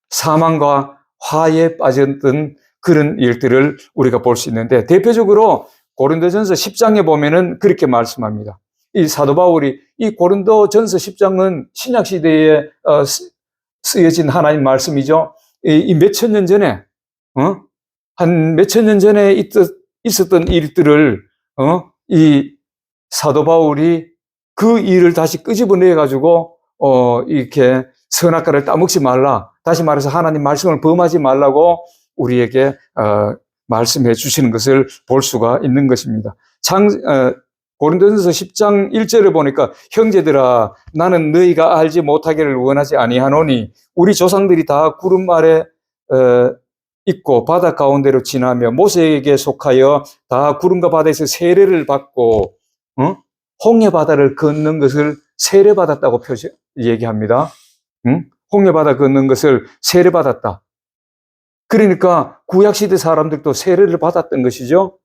[SPEAKER 1] 사망과 화에 빠졌던 그런 일들을 우리가 볼 수 있는데, 대표적으로 고린도전서 10장에 보면은 그렇게 말씀합니다. 이 사도 바울이 이 고린도전서 10장은 신약 시대에 쓰여진 하나님 말씀이죠. 이 몇천 년 전에 한 몇천 년 전에 있었던 일들을 이 사도 바울이 그 일을 다시 끄집어내 가지고 이렇게 선악과를 따먹지 말라, 다시 말해서 하나님 말씀을 범하지 말라고 우리에게 말씀해 주시는 것을 볼 수가 있는 것입니다. 고린도전서 10장 1절에 보니까 형제들아 나는 너희가 알지 못하기를 원하지 아니하노니 우리 조상들이 다 구름 아래 있고 바다 가운데로 지나며 모세에게 속하여 다 구름과 바다에서 세례를 받고 홍해 바다를 걷는 것을 세례받았다고 얘기합니다. 홍해 바다 걷는 것을 세례받았다. 그러니까 구약시대 사람들도 세례를 받았던 것이죠.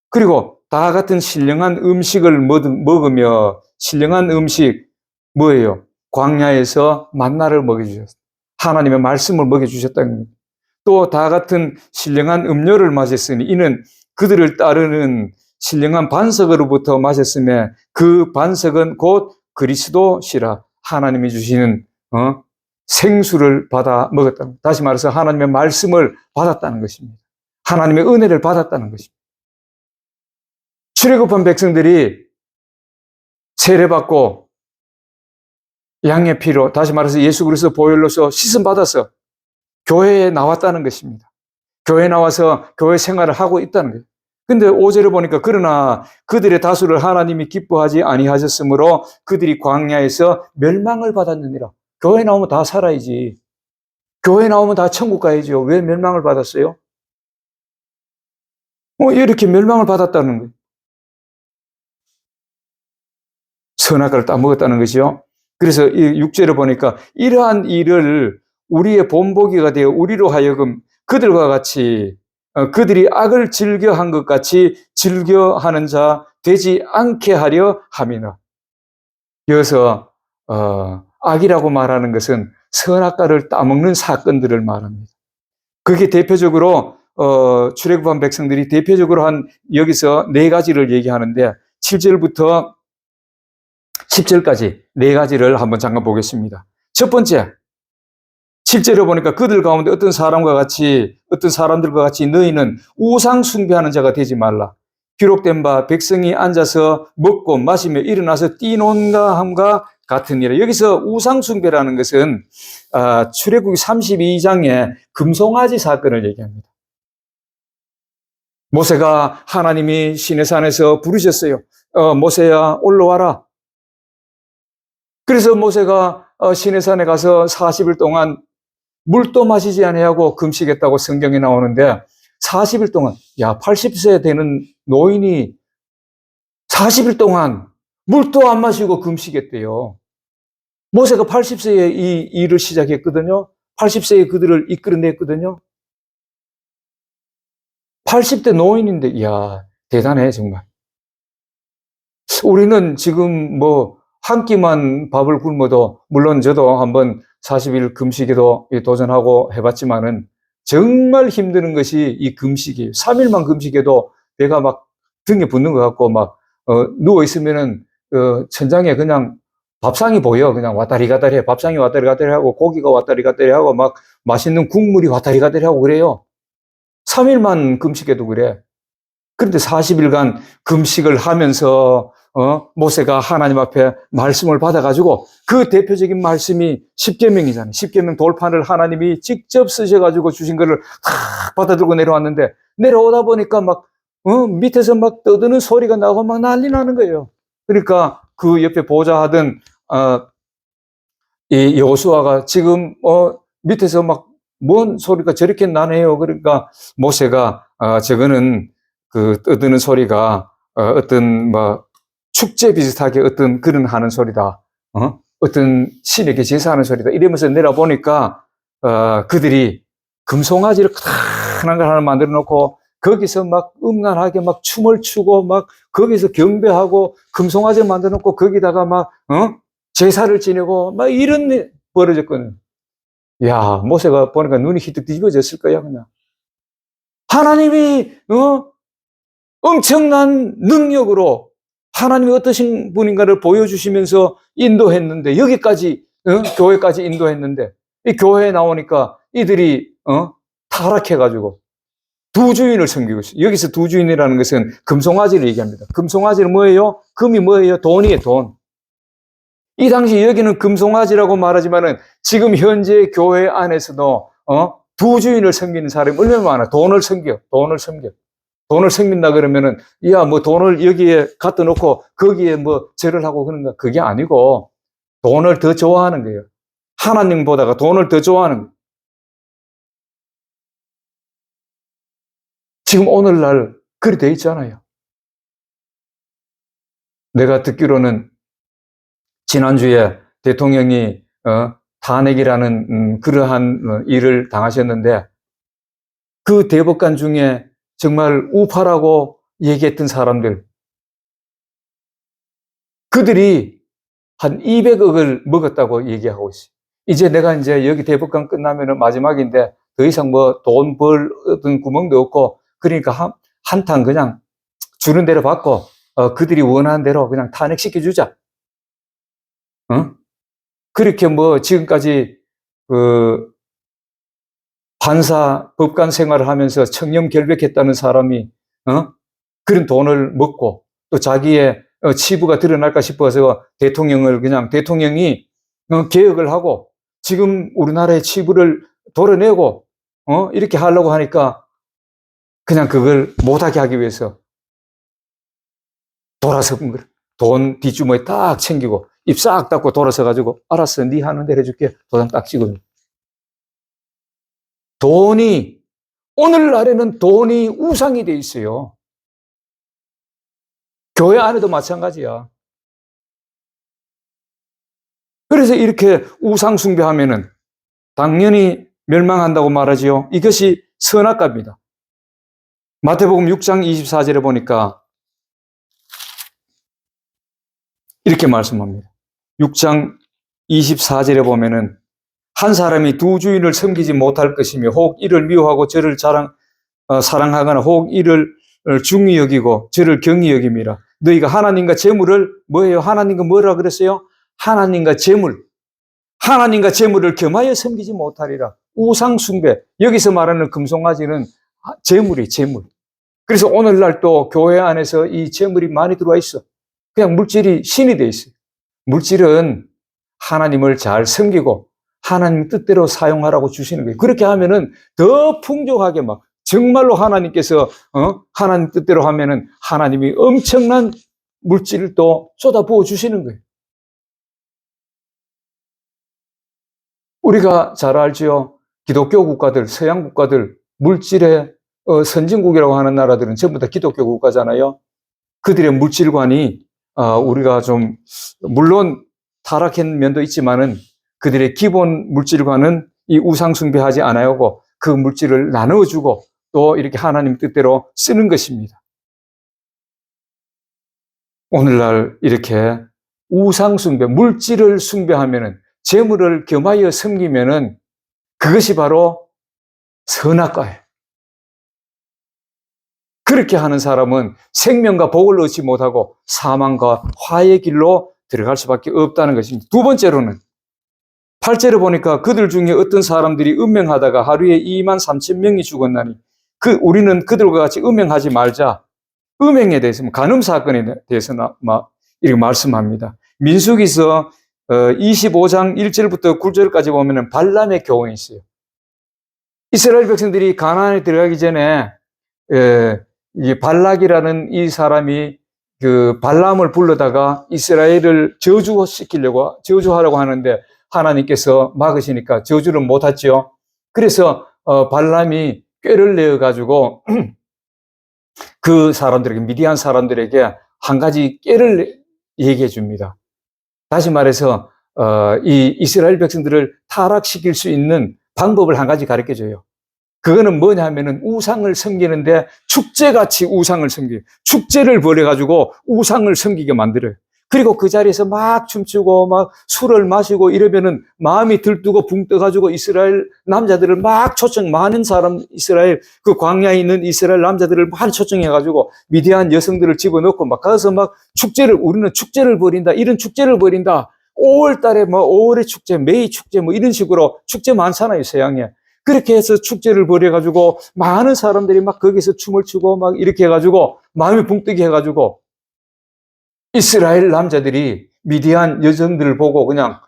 [SPEAKER 1] 그리고 다 같은 신령한 음식을 먹으며 신령한 음식 뭐예요? 광야에서 만나를 먹여주셨다. 하나님의 말씀을 먹여주셨다는 겁니다. 또 다 같은 신령한 음료를 마셨으니 이는 그들을 따르는 신령한 반석으로부터 마셨으며 그 반석은 곧 그리스도시라. 하나님이 주시는 생수를 받아 먹었다. 다시 말해서 하나님의 말씀을 받았다는 것입니다. 하나님의 은혜를 받았다는 것입니다. 출애굽한 백성들이 세례받고 양의 피로, 다시 말해서 예수 그리스도 보혈로서 씻음 받아서 교회에 나왔다는 것입니다. 교회에 나와서 교회 생활을 하고 있다는 거예요. 근데 5절에 보니까 그러나 그들의 다수를 하나님이 기뻐하지 아니하셨으므로 그들이 광야에서 멸망을 받았느니라. 교회 나오면 다 살아야지. 교회 나오면 다 천국 가야죠. 왜 멸망을 받았어요? 이렇게 멸망을 받았다는 거예요. 선악과를 따먹었다는 것이요. 그래서 이 6절에 보니까 이러한 일을 우리의 본보기가 되어 우리로 하여금 그들과 같이 그들이 악을 즐겨한 것 같이 즐겨하는 자 되지 않게 하려 함이나. 여기서 악이라고 말하는 것은 선악과를 따먹는 사건들을 말합니다. 그게 대표적으로 출애굽한 백성들이 대표적으로 한 여기서 4가지를 얘기하는데 7절부터 10절까지 4가지를 한번 잠깐 보겠습니다. 첫 번째, 7절에 보니까 그들 가운데 어떤 사람들과 같이 너희는 우상 숭배하는 자가 되지 말라. 기록된 바 백성이 앉아서 먹고 마시며 일어나서 뛰노는가 함과 같으니라. 여기서 우상 숭배라는 것은 출애굽기 32장의 금송아지 사건을 얘기합니다. 모세가 하나님이 시내산에서 부르셨어요. 모세야 올라와라. 그래서 모세가 시내산에 가서 40일 동안 물도 마시지 아니하고 금식했다고 성경에 나오는데 40일 동안 80세 되는 노인이 40일 동안 물도 안 마시고 금식했대요. 모세가 80세에 이 일을 시작했거든요. 80세에 그들을 이끌어냈거든요. 80대 노인인데 대단해 정말. 우리는 지금 한 끼만 밥을 굶어도, 물론 저도 한번 40일 금식에도 도전하고 해봤지만은 정말 힘드는 것이 이 금식이에요. 3일만 금식해도 배가 막 등에 붙는 것 같고 누워있으면은 천장에 그냥 밥상이 보여. 그냥 왔다리 갔다리 해. 밥상이 왔다리 갔다리 하고 고기가 왔다리 갔다리 하고 막 맛있는 국물이 왔다리 갔다리 하고 그래요. 3일만 금식해도 그래. 그런데 40일간 금식을 하면서 모세가 하나님 앞에 말씀을 받아가지고 그 대표적인 말씀이 십계명이잖아요. 십계명 돌판을 하나님이 직접 쓰셔가지고 주신 거를 다 받아들고 내려왔는데 내려오다 보니까 밑에서 막 떠드는 소리가 나고 막 난리 나는 거예요. 그러니까 그 옆에 보좌하던 이 여호수아가 지금 밑에서 막 뭔 소리가 저렇게 나네요. 그러니까 모세가 저거는 그 떠드는 소리가 어떤 축제 비슷하게 어떤 그런 하는 소리다. 어떤 신에게 제사하는 소리다. 이러면서 내려보니까 그들이 금송아지를 크다란 걸 하나 만들어 놓고 거기서 막 음란하게 막 춤을 추고 막 거기서 경배하고 금송아지를 만들어 놓고 거기다가 제사를 지내고 막 이런 일 벌어졌거든요. 모세가 보니까 눈이 희뜩 뒤집어졌을 거야 그냥. 하나님이 엄청난 능력으로 하나님이 어떠신 분인가를 보여주시면서 인도했는데 여기까지 교회까지 인도했는데 이 교회에 나오니까 이들이 타락해가지고 두 주인을 섬기고 있어요. 여기서 두 주인이라는 것은 금송아지를 얘기합니다. 금송아지는 뭐예요? 금이 뭐예요? 돈이에요. 돈. 이 당시 여기는 금송아지라고 말하지만은 지금 현재 교회 안에서도 두 주인을 섬기는 사람이 얼마나 많아. 돈을 섬겨. 돈을 섬긴다 그러면은, 야, 뭐 돈을 여기에 갖다 놓고 거기에 뭐 절을 하고 그런가? 그게 아니고 돈을 더 좋아하는 거예요. 하나님보다가 돈을 더 좋아하는 거예요. 지금 오늘날 그리 돼 있잖아요. 내가 듣기로는 지난주에 대통령이 탄핵이라는 그러한 일을 당하셨는데 그 대법관 중에 정말 우파라고 얘기했던 사람들, 그들이 한 200억을 먹었다고 얘기하고 있어요. 이제 내가 이제 여기 대법관 끝나면은 마지막인데 더 이상 뭐 돈 벌 어떤 구멍도 없고 그러니까 한탕 그냥 주는 대로 받고 그들이 원하는 대로 그냥 탄핵시켜주자. 그렇게 뭐 지금까지 그 판사, 법관 생활을 하면서 청렴결백했다는 사람이 그런 돈을 먹고 또 자기의 치부가 드러날까 싶어서 대통령이 개혁을 하고 지금 우리나라의 치부를 도려내고 이렇게 하려고 하니까 그냥 그걸 못하게 하기 위해서 돌아선 거예요. 돈 뒷주머니에 딱 챙기고 입 싹 닫고 돌아서 가지고 알았어, 네 하는 대로 해줄게. 도장 딱 찍어줘. 오늘날에는 돈이 우상이 돼 있어요. 교회 안에도 마찬가지야. 그래서 이렇게 우상 숭배하면은 당연히 멸망한다고 말하지요. 이것이 선악과입니다. 마태복음 6장 24절에 보니까 이렇게 말씀합니다. 6장 24절에 보면은 한 사람이 두 주인을 섬기지 못할 것이며 혹 이를 미워하고 저를 사랑하거나 혹 이를 중히 여기고 저를 경히 여김이라. 너희가 하나님과 재물을 뭐예요? 하나님과 뭐라 그랬어요? 하나님과 재물을 겸하여 섬기지 못하리라. 우상 숭배. 여기서 말하는 금송아지는 재물이 재물. 그래서 오늘날 또 교회 안에서 이 재물이 많이 들어와 있어. 그냥 물질이 신이 돼 있어요. 물질은 하나님을 잘 섬기고 하나님 뜻대로 사용하라고 주시는 거예요. 그렇게 하면은 더 풍족하게 막 정말로 하나님께서 하나님 뜻대로 하면은 하나님이 엄청난 물질을 또 쏟아부어 주시는 거예요. 우리가 잘 알지요. 기독교 국가들, 서양 국가들, 물질의 선진국이라고 하는 나라들은 전부 다 기독교 국가잖아요. 그들의 물질관이 우리가 좀 물론 타락한 면도 있지만은 그들의 기본 물질관은 이 우상 숭배하지 않아야 하고 그 물질을 나눠주고 또 이렇게 하나님 뜻대로 쓰는 것입니다. 오늘날 이렇게 우상 숭배, 물질을 숭배하면은 재물을 겸하여 섬기면은 그것이 바로 선악과예요. 그렇게 하는 사람은 생명과 복을 얻지 못하고 사망과 화의 길로 들어갈 수밖에 없다는 것입니다. 두 번째로는 8절에 보니까 그들 중에 어떤 사람들이 음행하다가 하루에 23,000명이 죽었나니 우리는 그들과 같이 음행하지 말자. 음행에 대해서 간음 사건에 대해서 이렇게 말씀합니다. 민수기서 25장 1절부터 9절까지 보면은 발람의 교훈이 있어요. 이스라엘 백성들이 가나안에 들어가기 전에 이 발락이라는 이 사람이 그 발람을 불러다가 이스라엘을 저주하려고 하는데 하나님께서 막으시니까 저주를 못했죠. 그래서 발람이 꾀를 내어가지고 그 사람들에게, 미디안 사람들에게 한 가지 꾀를 얘기해 줍니다. 다시 말해서 이 이스라엘 백성들을 타락시킬 수 있는 방법을 한 가지 가르쳐 줘요. 그거는 뭐냐 하면은 우상을 섬기는데 축제같이 우상을 섬겨요. 축제를 벌여가지고 우상을 섬기게 만들어요. 그리고 그 자리에서 막 춤추고 막 술을 마시고 이러면은 마음이 들뜨고 붕 떠가지고 이스라엘 남자들을 막 많은 사람, 이스라엘 그 광야에 있는 이스라엘 남자들을 많이 초청해가지고 미디안 여성들을 집어넣고 막 가서 막 우리는 축제를 벌인다. 이런 축제를 벌인다. 5월 달에 뭐 5월의 축제, 메이 축제 뭐 이런 식으로 축제 많잖아요, 서양에. 그렇게 해서 축제를 벌여가지고 많은 사람들이 막 거기서 춤을 추고 막 이렇게 해가지고 마음이 붕 뜨게 해가지고 이스라엘 남자들이 미디안 여성들을 보고 그냥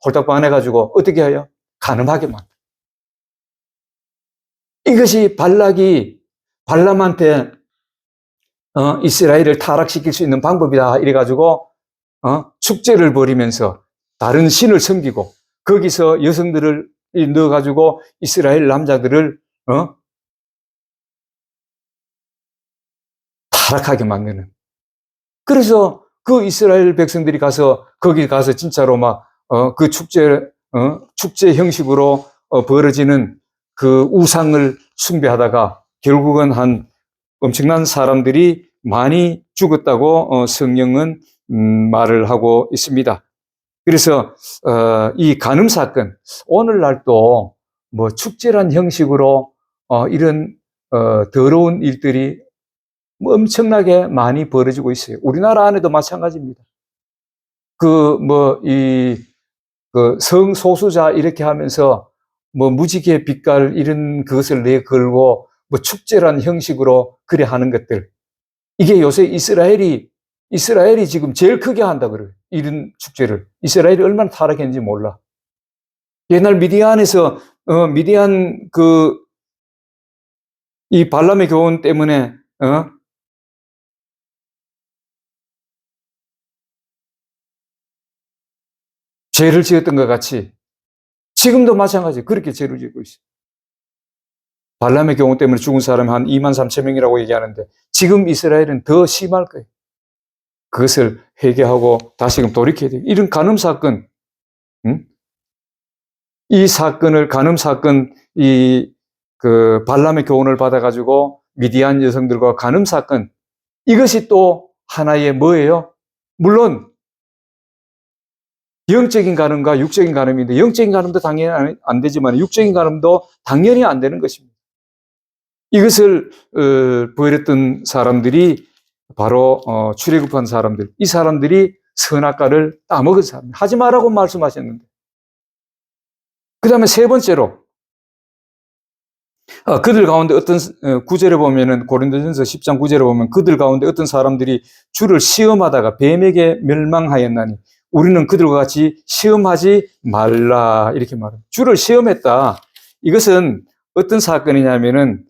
[SPEAKER 1] 홀딱 반해가지고 어떻게 해요? 간음하게 만들어요. 이것이 발람한테 이스라엘을 타락시킬 수 있는 방법이다. 이래가지고 축제를 벌이면서 다른 신을 섬기고 거기서 여성들을 넣어가지고 이스라엘 남자들을 타락하게 만드는. 그래서 그 이스라엘 백성들이 거기 가서 진짜로 그 축제 형식으로 벌어지는 그 우상을 숭배하다가 결국은 한 엄청난 사람들이 많이 죽었다고 성경은 말을 하고 있습니다. 그래서 이 간음 사건, 오늘날 또 축제란 형식으로 이런 더러운 일들이 엄청나게 많이 벌어지고 있어요. 우리나라 안에도 마찬가지입니다. 성소수자 이렇게 하면서 무지개 빛깔 이런 그것을 내걸고 축제란 형식으로 그래 하는 것들. 이게 요새 이스라엘이 지금 제일 크게 한다 그래요. 이런 축제를. 이스라엘이 얼마나 타락했는지 몰라. 옛날 미디안에서 미디안 이 발람의 교훈 때문에 죄를 지었던 것 같이 지금도 마찬가지 그렇게 죄를 짓고 있어요. 발람의 경우 때문에 죽은 사람이 한 2만 3천 명이라고 얘기하는데 지금 이스라엘은 더 심할 거예요. 그것을 회개하고 다시금 돌이켜야 돼요. 이런 간음 사건, 이 사건을 간음 사건, 발람의 교훈을 받아가지고 미디안 여성들과 간음 사건, 이것이 또 하나의 뭐예요? 물론 영적인 간음과 육적인 간음인데 영적인 간음도 당연히 안 되지만 육적인 간음도 당연히 안 되는 것입니다. 이것을 보였던 사람들이 바로 출애굽한 사람들, 이 사람들이 선악과를 따먹은 사람, 하지 말라고 말씀하셨는데, 그 다음에 세 번째로 그들 가운데 어떤 구절에 보면은 고린도전서 10장 9절에 보면 그들 가운데 어떤 사람들이 주를 시험하다가 뱀에게 멸망하였나니 우리는 그들과 같이 시험하지 말라 이렇게 말합니다. 주를 시험했다. 이것은 어떤 사건이냐면은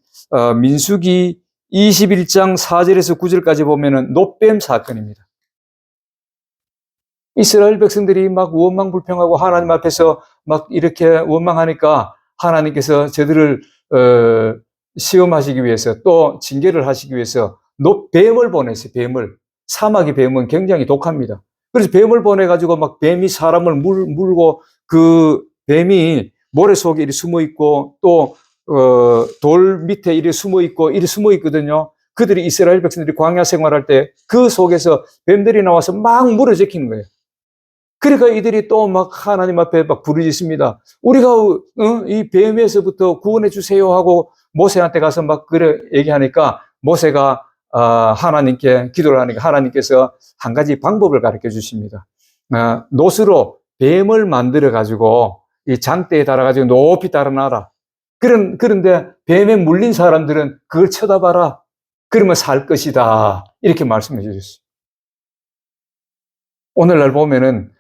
[SPEAKER 1] 민수기 21장 4절에서 9절까지 보면은 놋뱀 사건입니다. 이스라엘 백성들이 막 원망불평하고 하나님 앞에서 막 이렇게 원망하니까 하나님께서 저들을 시험하시기 위해서 또 징계를 하시기 위해서 놋뱀을 보냈어요. 뱀을. 사막의 뱀은 굉장히 독합니다. 그래서 뱀을 보내가지고 막 뱀이 사람을 물고 그 뱀이 모래 속에 이리 숨어 있고 또 돌 밑에 이리 숨어 있고 이리 숨어 있거든요. 그들이 이스라엘 백성들이 광야 생활할 때 그 속에서 뱀들이 나와서 막 물어제키는 거예요. 그러니까 이들이 또 막 하나님 앞에 막 부르짖습니다. 우리가 이 뱀에서부터 구원해 주세요 하고 모세한테 가서 막 그래 얘기하니까 모세가 하나님께 기도를 하니까 하나님께서 한 가지 방법을 가르쳐 주십니다. 놋으로 뱀을 만들어 가지고 이 장대에 달아 가지고 높이 달아놔라. 그런데 뱀에 물린 사람들은 그걸 쳐다봐라. 그러면 살 것이다. 이렇게 말씀해 주셨어요. 오늘날 보면은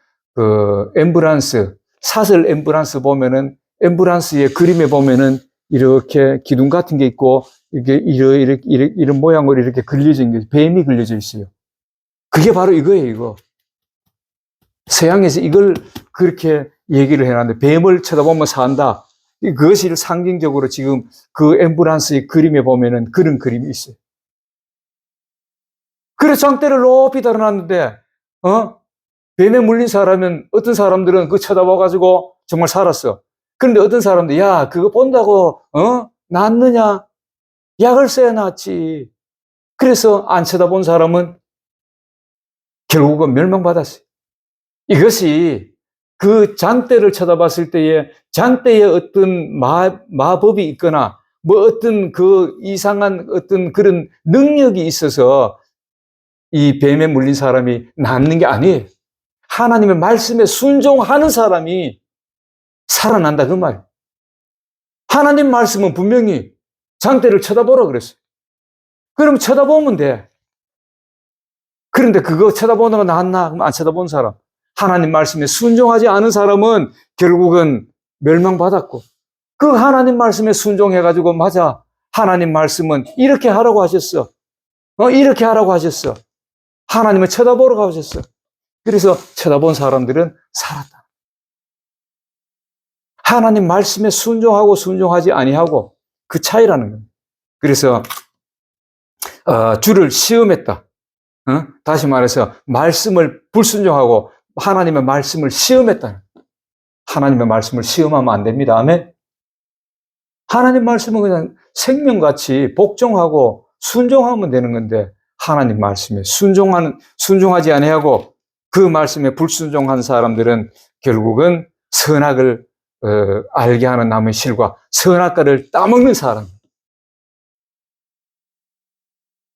[SPEAKER 1] 사설 엠브란스 보면은 엠브란스의 그림에 보면은 이렇게 기둥 같은 게 있고 이게 이런 모양으로 이렇게 그려진 게 뱀이 그려져 있어요. 그게 바로 이거예요, 이거. 서양에서 이걸 그렇게 얘기를 해놨는데 뱀을 쳐다보면 산다. 그것이 상징적으로 지금 그 엠브란스의 그림에 보면은 그런 그림이 있어요. 그래서 장대를 높이 달아놨는데, 뱀에 물린 사람은 어떤 사람들은 그거 쳐다봐가지고 정말 살았어. 그런데 어떤 사람들, 야, 그거 본다고, 낫느냐? 약을 써야 낫지. 그래서 안 쳐다본 사람은 결국은 멸망받았어요. 이것이 그 장대를 쳐다봤을 때에 장대에 어떤 마법이 있거나 어떤 그 이상한 어떤 그런 능력이 있어서 이 뱀에 물린 사람이 낫는 게 아니에요. 하나님의 말씀에 순종하는 사람이 살아난다 그 말. 하나님 말씀은 분명히 장대를 쳐다보라 그랬어요. 그럼 쳐다보면 돼. 그런데 그거 쳐다보는 거 낫나? 그럼 안 쳐다본 사람. 하나님 말씀에 순종하지 않은 사람은 결국은 멸망받았고 그 하나님 말씀에 순종해가지고 맞아. 하나님 말씀은 이렇게 하라고 하셨어. 이렇게 하라고 하셨어. 하나님을 쳐다보러 가셨어. 그래서 쳐다본 사람들은 살았다. 하나님 말씀에 순종하고 순종하지 아니하고 그 차이라는 겁니다. 그래서 주를 시험했다. 다시 말해서 말씀을 불순종하고 하나님의 말씀을 시험했다. 하나님의 말씀을 시험하면 안 됩니다. 아멘. 하나님 말씀은 그냥 생명같이 복종하고 순종하면 되는 건데 하나님 말씀에 순종하지 아니하고 그 말씀에 불순종한 사람들은 결국은 선악을 알게 하는 나무의 실과 선악과를 따먹는 사람.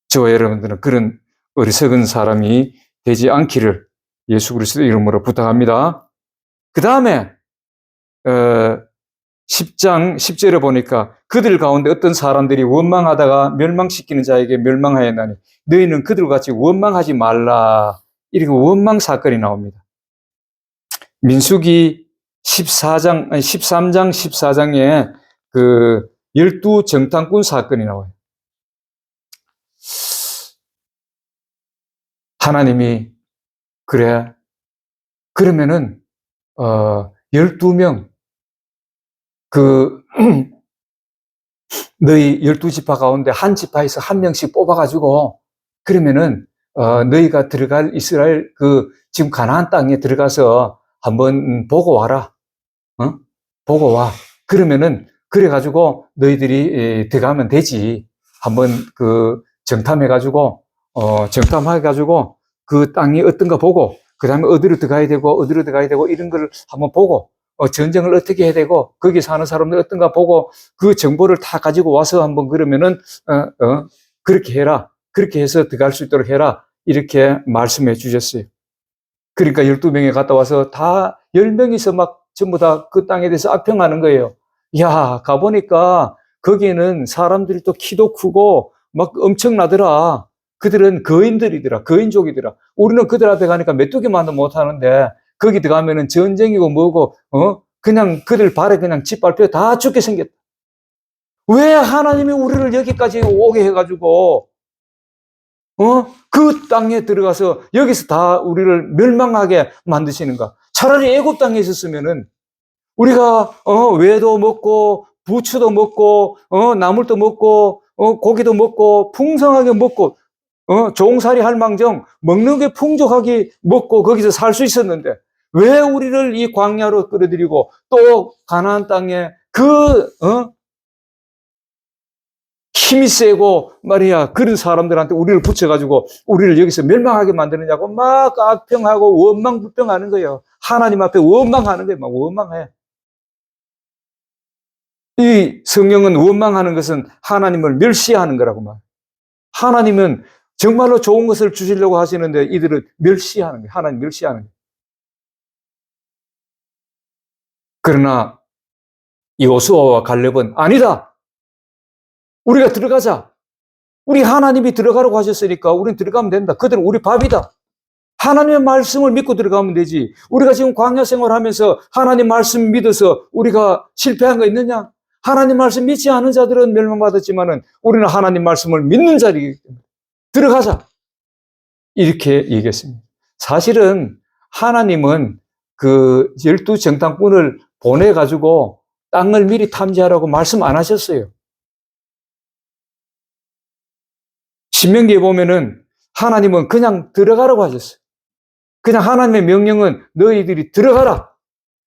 [SPEAKER 1] 저와 여러분들은 그런 어리석은 사람이 되지 않기를 예수 그리스도 이름으로 부탁합니다. 그 다음에 10장 10절에 보니까 그들 가운데 어떤 사람들이 원망하다가 멸망시키는 자에게 멸망하였나니 너희는 그들같이 원망하지 말라. 이렇게 원망 사건이 나옵니다. 민수기 13장 14장에 그 12정탐꾼 사건이 나와요. 하나님이 그래 그러면은 12명 너희 12지파 가운데 한 지파에서 한 명씩 뽑아가지고 그러면은 너희가 들어갈 이스라엘 지금 가나안 땅에 들어가서 한번 보고 와라. 보고 와. 그러면은 그래가지고 너희들이 들어가면 되지. 한번 정탐해가지고 그 땅이 어떤가 보고 그 다음에 어디로 들어가야 되고 이런 걸 한번 보고 전쟁을 어떻게 해야 되고 거기 사는 사람들 어떤가 보고 그 정보를 다 가지고 와서 한번 그러면은 그렇게 해라. 그렇게 해서 들어갈 수 있도록 해라. 이렇게 말씀해 주셨어요. 그러니까 12명이 갔다 와서 다 10명이서 막 전부 다 그 땅에 대해서 악평하는 거예요. 야, 가보니까 거기는 사람들이 또 키도 크고 막 엄청나더라. 그들은 거인들이더라. 거인족이더라. 우리는 그들 앞에 가니까 메뚜기만도 못하는데 거기 들어가면은 전쟁이고 뭐고 그냥 그들 발에 그냥 짓밟혀 다 죽게 생겼다. 왜 하나님이 우리를 여기까지 오게 해가지고 그 땅에 들어가서 여기서 다 우리를 멸망하게 만드시는가? 차라리 애굽 땅에 있었으면은 우리가 외도 먹고 부추도 먹고 나물도 먹고 고기도 먹고 풍성하게 먹고 종살이 할 망정 먹는 게 풍족하게 먹고 거기서 살 수 있었는데 왜 우리를 이 광야로 끌어들이고 또 가나안 땅에 힘이 세고 말이야 그런 사람들한테 우리를 붙여가지고 우리를 여기서 멸망하게 만드느냐고 막 악평하고 원망불평하는 거예요. 하나님 앞에 원망하는 거예요. 막 원망해. 이 성경은 원망하는 것은 하나님을 멸시하는 거라고 말. 하나님은 정말로 좋은 것을 주시려고 하시는데 이들은 멸시하는 거예요. 하나님 멸시하는 거예요. 그러나 여호수아와 갈렙은 아니다. 우리가 들어가자. 우리 하나님이 들어가라고 하셨으니까 우리는 들어가면 된다. 그들은 우리 밥이다. 하나님의 말씀을 믿고 들어가면 되지. 우리가 지금 광야 생활하면서 하나님 말씀 믿어서 우리가 실패한 거 있느냐? 하나님 말씀 믿지 않은 자들은 멸망받았지만은 우리는 하나님 말씀을 믿는 자리이기 때문에 들어가자. 이렇게 얘기했습니다. 사실은 하나님은 그 12정탐꾼을 보내가지고 땅을 미리 탐지하라고 말씀 안 하셨어요. 신명기에 보면은 하나님은 그냥 들어가라고 하셨어요. 그냥 하나님의 명령은 너희들이 들어가라.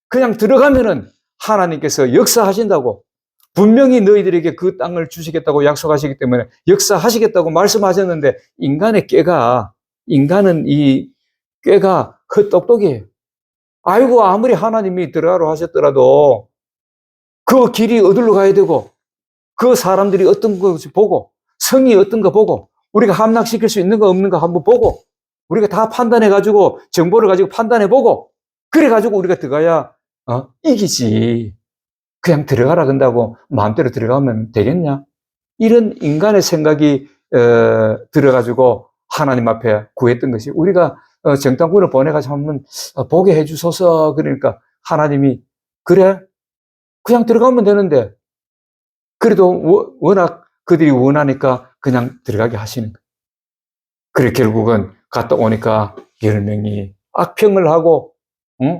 [SPEAKER 1] 그냥 들어가면은 하나님께서 역사하신다고 분명히 너희들에게 그 땅을 주시겠다고 약속하시기 때문에 역사하시겠다고 말씀하셨는데 인간은 이 꾀가 헛똑똑이에요. 아이고 아무리 하나님이 들어가라고 하셨더라도 그 길이 어디로 가야 되고 그 사람들이 어떤 것을 보고 성이 어떤 거 보고 우리가 함락시킬 수 있는 거 없는 거 한번 보고 우리가 다 판단해가지고 정보를 가지고 판단해보고 그래가지고 우리가 들어가야 이기지. 그냥 들어가라 그런다고 마음대로 들어가면 되겠냐? 이런 인간의 생각이 들어가지고 하나님 앞에 구했던 것이 우리가 정탐꾼을 보내가지고 한번 보게 해주소서. 그러니까 하나님이 그래 그냥 들어가면 되는데 그래도 워낙 그들이 원하니까 그냥 들어가게 하시는 거예요. 그래 결국은 갔다 오니까 10명이 악평을 하고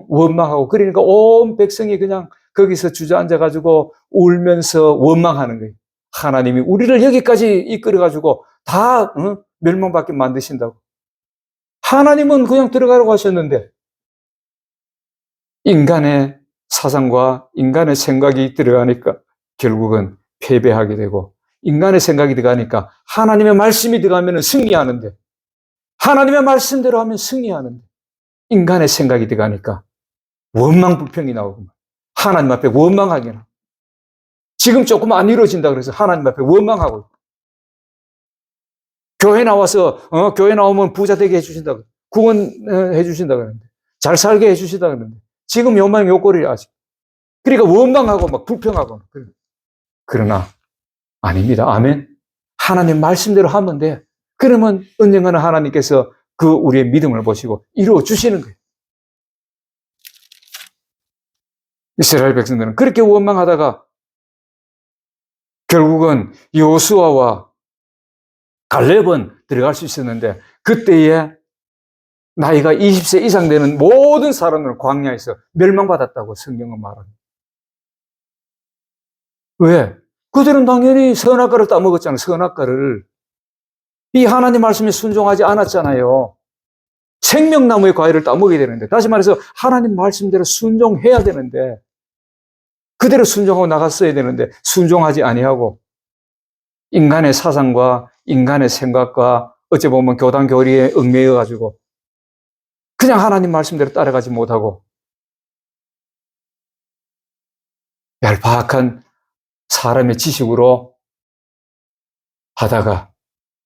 [SPEAKER 1] 원망하고 그러니까 온 백성이 그냥 거기서 주저앉아가지고 울면서 원망하는 거예요. 하나님이 우리를 여기까지 이끌어가지고 다 멸망받게 만드신다고. 하나님은 그냥 들어가라고 하셨는데 인간의 사상과 인간의 생각이 들어가니까 결국은 패배하게 되고 인간의 생각이 들어가니까 하나님의 말씀이 들어가면 승리하는데 하나님의 말씀대로 하면 승리하는데 인간의 생각이 들어가니까 원망불평이 나오고 하나님 앞에 원망하게 나. 지금 조금 안 이루어진다 그래서 하나님 앞에 원망하고 교회 나와서 교회 나오면 부자 되게 해주신다 구원해 주신다 그러는데 잘 살게 해주신다 그러는데 지금 요망 요꼴이 아직 그러니까 원망하고 막 불평하고 그러나 아닙니다. 아멘. 하나님 말씀대로 하면 돼. 그러면 언젠가는 하나님께서 그 우리의 믿음을 보시고 이루어 주시는 거예요. 이스라엘 백성들은 그렇게 원망하다가 결국은 여호수아와 갈렙은 들어갈 수 있었는데 그때에 나이가 20세 이상 되는 모든 사람들은 광야에서 멸망받았다고 성경은 말합니다. 왜? 그들은 당연히 선악과를 따먹었잖아요. 선악과를. 이 하나님 말씀에 순종하지 않았잖아요. 생명나무의 과일을 따먹어야 되는데 다시 말해서 하나님 말씀대로 순종해야 되는데 그대로 순종하고 나갔어야 되는데 순종하지 아니하고 인간의 사상과 인간의 생각과 어찌 보면 교단 교리에 얽매여 가지고 그냥 하나님 말씀대로 따라가지 못하고 얄팍한 사람의 지식으로 하다가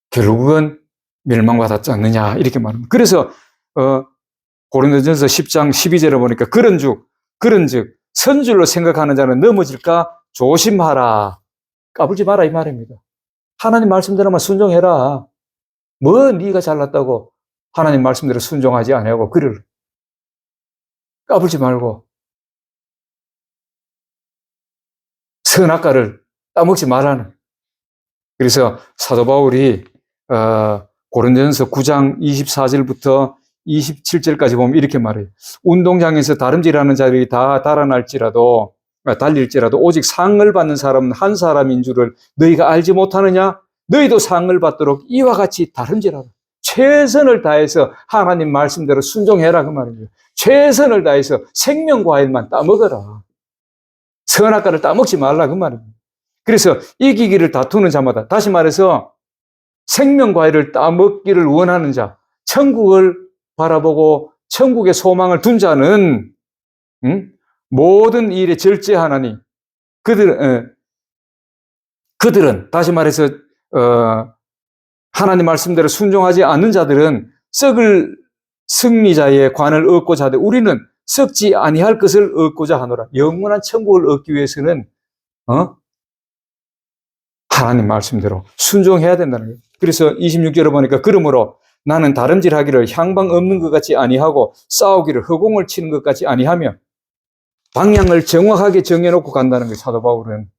[SPEAKER 1] 결국은 멸망받았지 않느냐 이렇게 말합니다. 그래서 고린도전서 10장 12절에 보니까 그런즉 선줄로 생각하는 자는 넘어질까 조심하라. 까불지 마라 이 말입니다. 하나님 말씀대로만 순종해라. 뭐 네가 잘났다고 하나님 말씀대로 순종하지 아니하고 그를 까불지 말고 선악과를 따먹지 말라는. 그래서 사도 바울이 고린도전서 9장 24절부터 27절까지 보면 이렇게 말해요. 운동장에서 다름질하는 자들이 다 달릴지라도 오직 상을 받는 사람은 한 사람인 줄을 너희가 알지 못하느냐? 너희도 상을 받도록 이와 같이 다름질하라. 최선을 다해서 하나님 말씀대로 순종해라 그 말이에요. 최선을 다해서 생명과일만 따먹어라. 선악과를 따먹지 말라 그 말입니다. 그래서 이기기를 다투는 자마다 다시 말해서 생명과일을 따먹기를 원하는 자, 천국을 바라보고 천국의 소망을 둔 자는 모든 일에 절제하나니 그들은 다시 말해서 하나님 말씀대로 순종하지 않는 자들은 썩을 승리자의 관을 얻고자 하되 우리는 썩지 아니할 것을 얻고자 하노라. 영원한 천국을 얻기 위해서는 하나님 말씀대로 순종해야 된다는 거예요. 그래서 26절에 보니까 그러므로 나는 다름질하기를 향방 없는 것 같이 아니하고 싸우기를 허공을 치는 것 같이 아니하며 방향을 정확하게 정해놓고 간다는 거예요. 사도 바울은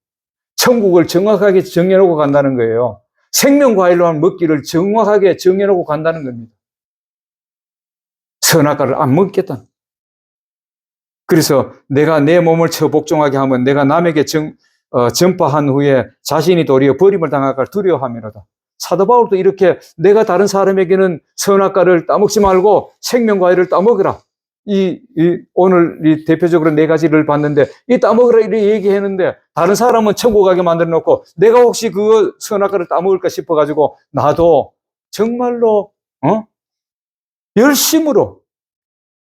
[SPEAKER 1] 천국을 정확하게 정해놓고 간다는 거예요. 생명과일로 한 먹기를 정확하게 정해놓고 간다는 겁니다. 선악과를 안 먹겠다. 그래서 내가 내 몸을 처복종하게 하면 내가 남에게 전파한 후에 자신이 도리어 버림을 당할까 두려워하면이다. 사도 바울도 이렇게 내가 다른 사람에게는 선악과를 따먹지 말고 생명과일을 따먹으라. 오늘 이 대표적으로 4가지를 봤는데 이 따먹으라 이렇게 얘기했는데 다른 사람은 천국 가게 만들어 놓고 내가 혹시 그 선악과를 따먹을까 싶어가지고 나도 정말로 열심으로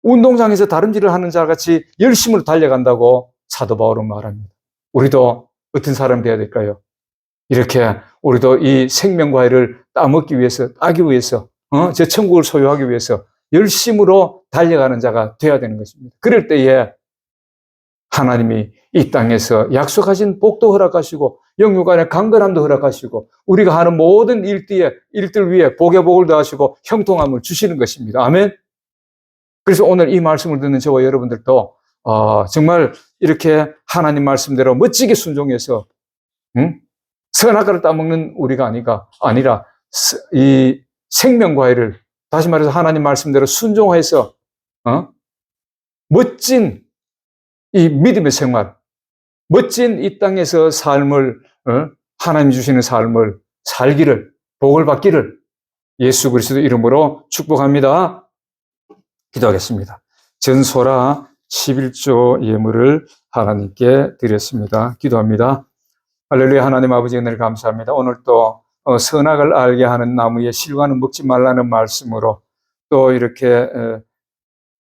[SPEAKER 1] 운동장에서 다름질을 하는 자 같이 열심으로 달려간다고 사도 바울은 말합니다. 우리도 어떤 사람이 되어야 될까요? 이렇게 우리도 이 생명과일을 따기 위해서 저 천국을 소유하기 위해서 열심으로 달려가는 자가 되어야 되는 것입니다. 그럴 때에 하나님이 이 땅에서 약속하신 복도 허락하시고 영육간의 강건함도 허락하시고 우리가 하는 모든 일들 위에 복의 복을 더하시고 형통함을 주시는 것입니다. 아멘. 그래서 오늘 이 말씀을 듣는 저와 여러분들도 정말 이렇게 하나님 말씀대로 멋지게 순종해서 선악과를 따먹는 우리가 아니라 이 생명과일을, 다시 말해서 하나님 말씀대로 순종해서 멋진 이 믿음의 생활, 멋진 이 땅에서 삶을 하나님 주시는 삶을 살기를, 복을 받기를 예수 그리스도 이름으로 축복합니다. 기도하겠습니다. 전소라 11조 예물을 하나님께 드렸습니다. 기도합니다. 할렐루야. 하나님 아버지 은혜를 감사합니다. 오늘 또 선악을 알게 하는 나무의 실과는 먹지 말라는 말씀으로 또 이렇게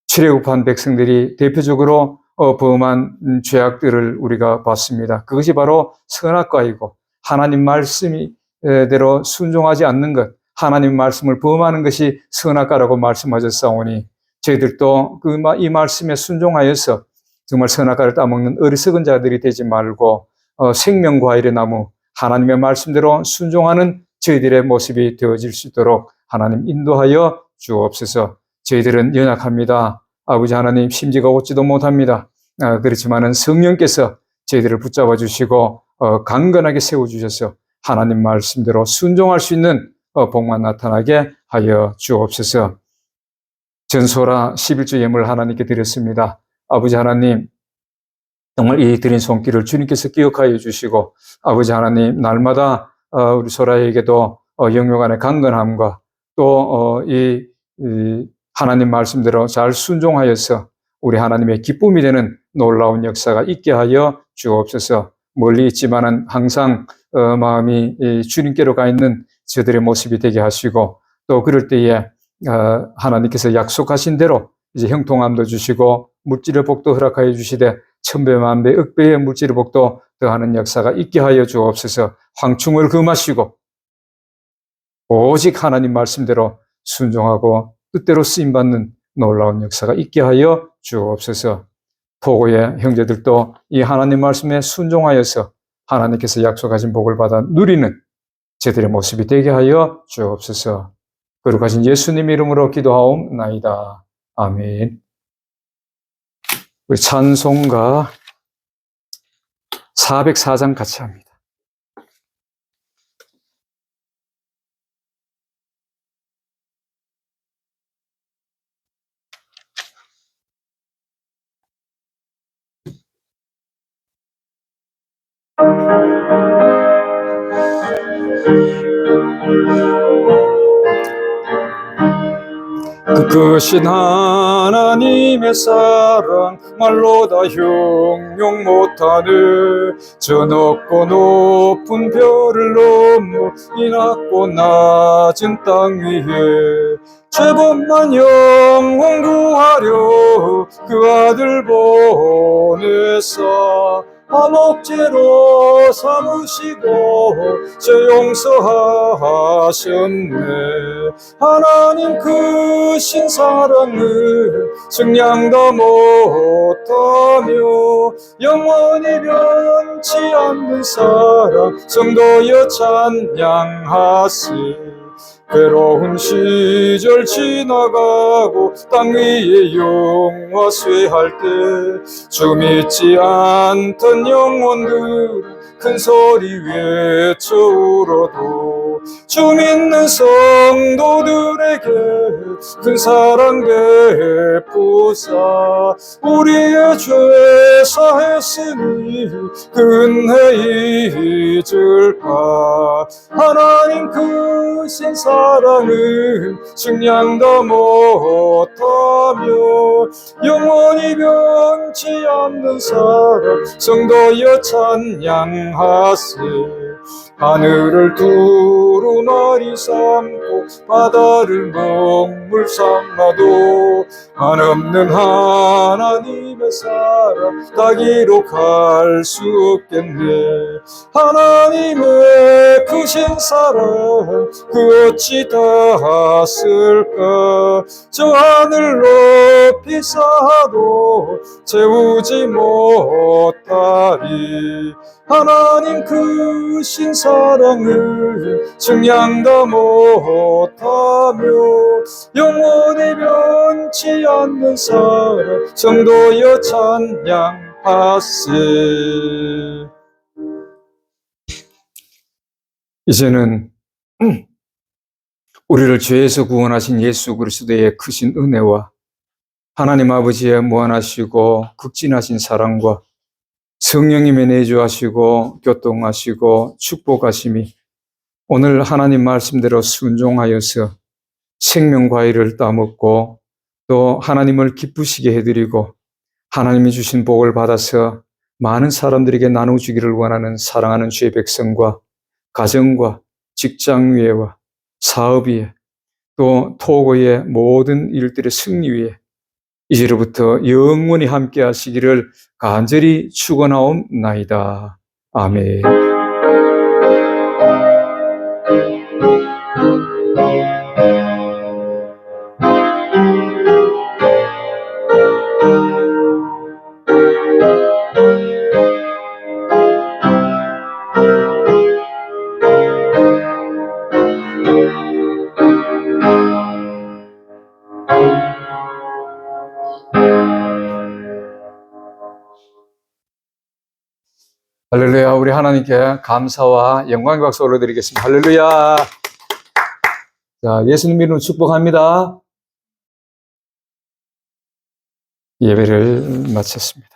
[SPEAKER 1] 출애굽한 백성들이 대표적으로 범한 죄악들을 우리가 봤습니다. 그것이 바로 선악과이고 하나님 말씀대로 순종하지 않는 것, 하나님 말씀을 범하는 것이 선악과라고 말씀하셨사오니 저희들도 이 말씀에 순종하여서 정말 선악과를 따먹는 어리석은 자들이 되지 말고 생명과일의 나무, 하나님의 말씀대로 순종하는 저희들의 모습이 되어질 수 있도록 하나님 인도하여 주옵소서. 저희들은 연약합니다. 아버지 하나님 심지가 얻지도 못합니다. 그렇지만은 성령께서 저희들을 붙잡아 주시고 강건하게 세워주셔서 하나님 말씀대로 순종할 수 있는 복만 나타나게 하여 주옵소서. 전소라 11조 예물을 하나님께 드렸습니다. 아버지 하나님, 정말 이 드린 손길을 주님께서 기억하여 주시고 아버지 하나님 날마다 우리 소라에게도 영육간의 강건함과 또 이 하나님 말씀대로 잘 순종하여서 우리 하나님의 기쁨이 되는 놀라운 역사가 있게 하여 주옵소서. 멀리 있지만은 항상 마음이 주님께로 가 있는 저들의 모습이 되게 하시고 또 그럴 때에 하나님께서 약속하신 대로 이제 형통함도 주시고 물질의 복도 허락하여 주시되 천배 만배 억배의 물질의 복도 더하는 역사가 있게 하여 주옵소서. 황충을 금하시고 오직 하나님 말씀대로 순종하고 뜻대로 쓰임받는 놀라운 역사가 있게 하여 주옵소서. 토고의 형제들도 이 하나님 말씀에 순종하여서 하나님께서 약속하신 복을 받아 누리는 저들의 모습이 되게 하여 주옵소서. 거룩하신 예수님 이름으로 기도하옵나이다. 아멘. 우리 찬송가 404장 같이 합니다. 그 크신 하나님의 사랑 말로 다 형용 못하네. 저 높고 높은 별을 넘어 이 낮고 낮은 땅 위에 죄범만 영혼 구하려 그 아들 보내사 화목제로 삼으시고 저 용서하셨네. 하나님 크신 사랑을 증량도 못하며 영원히 변치 않는 사랑 성도여 찬양하세. 괴로운 시절 지나가고 땅 위에 영화 쇠할 때 주 믿지 않던 영혼들 큰 소리 외쳐 울어도 주 믿는 성도들에게 큰 사랑 베푸사 우리의 죄 사했으니 근해 잊을까. 하나님 크신 사랑을 증량도 못하며 영원히 변치 않는 사랑 성도여 찬양하세. 하늘을 두루마리 삼고 바다를 먹물 삼아도 한없는 하나님의 사랑 다 기록할 수 없겠네. 하나님의 크신 사랑 그 어찌 닿았을까. 저 하늘 높이 쌓아도 채우지 못하리. 하나님 크신 사랑을 증량도 못하며 영원히 변치 않는 사랑 성도여 찬양하세. 이제는 우리를 죄에서 구원하신 예수 그리스도의 크신 은혜와 하나님 아버지의 무한하시고 극진하신 사랑과 성령님의 내주하시고 교통하시고 축복하심이 오늘 하나님 말씀대로 순종하여서 생명 과일을 따먹고 또 하나님을 기쁘시게 해드리고 하나님이 주신 복을 받아서 많은 사람들에게 나눠주기를 원하는 사랑하는 주의 백성과 가정과 직장 위에와 사업 위에 또 토고의 모든 일들의 승리 위에 이제로부터 영원히 함께 하시기를 간절히 축원하옵나이다. 아멘. 할렐루야. 우리 하나님께 감사와 영광의 박수 올려드리겠습니다. 할렐루야. 자, 예수님 이름으로 축복합니다. 예배를 마쳤습니다.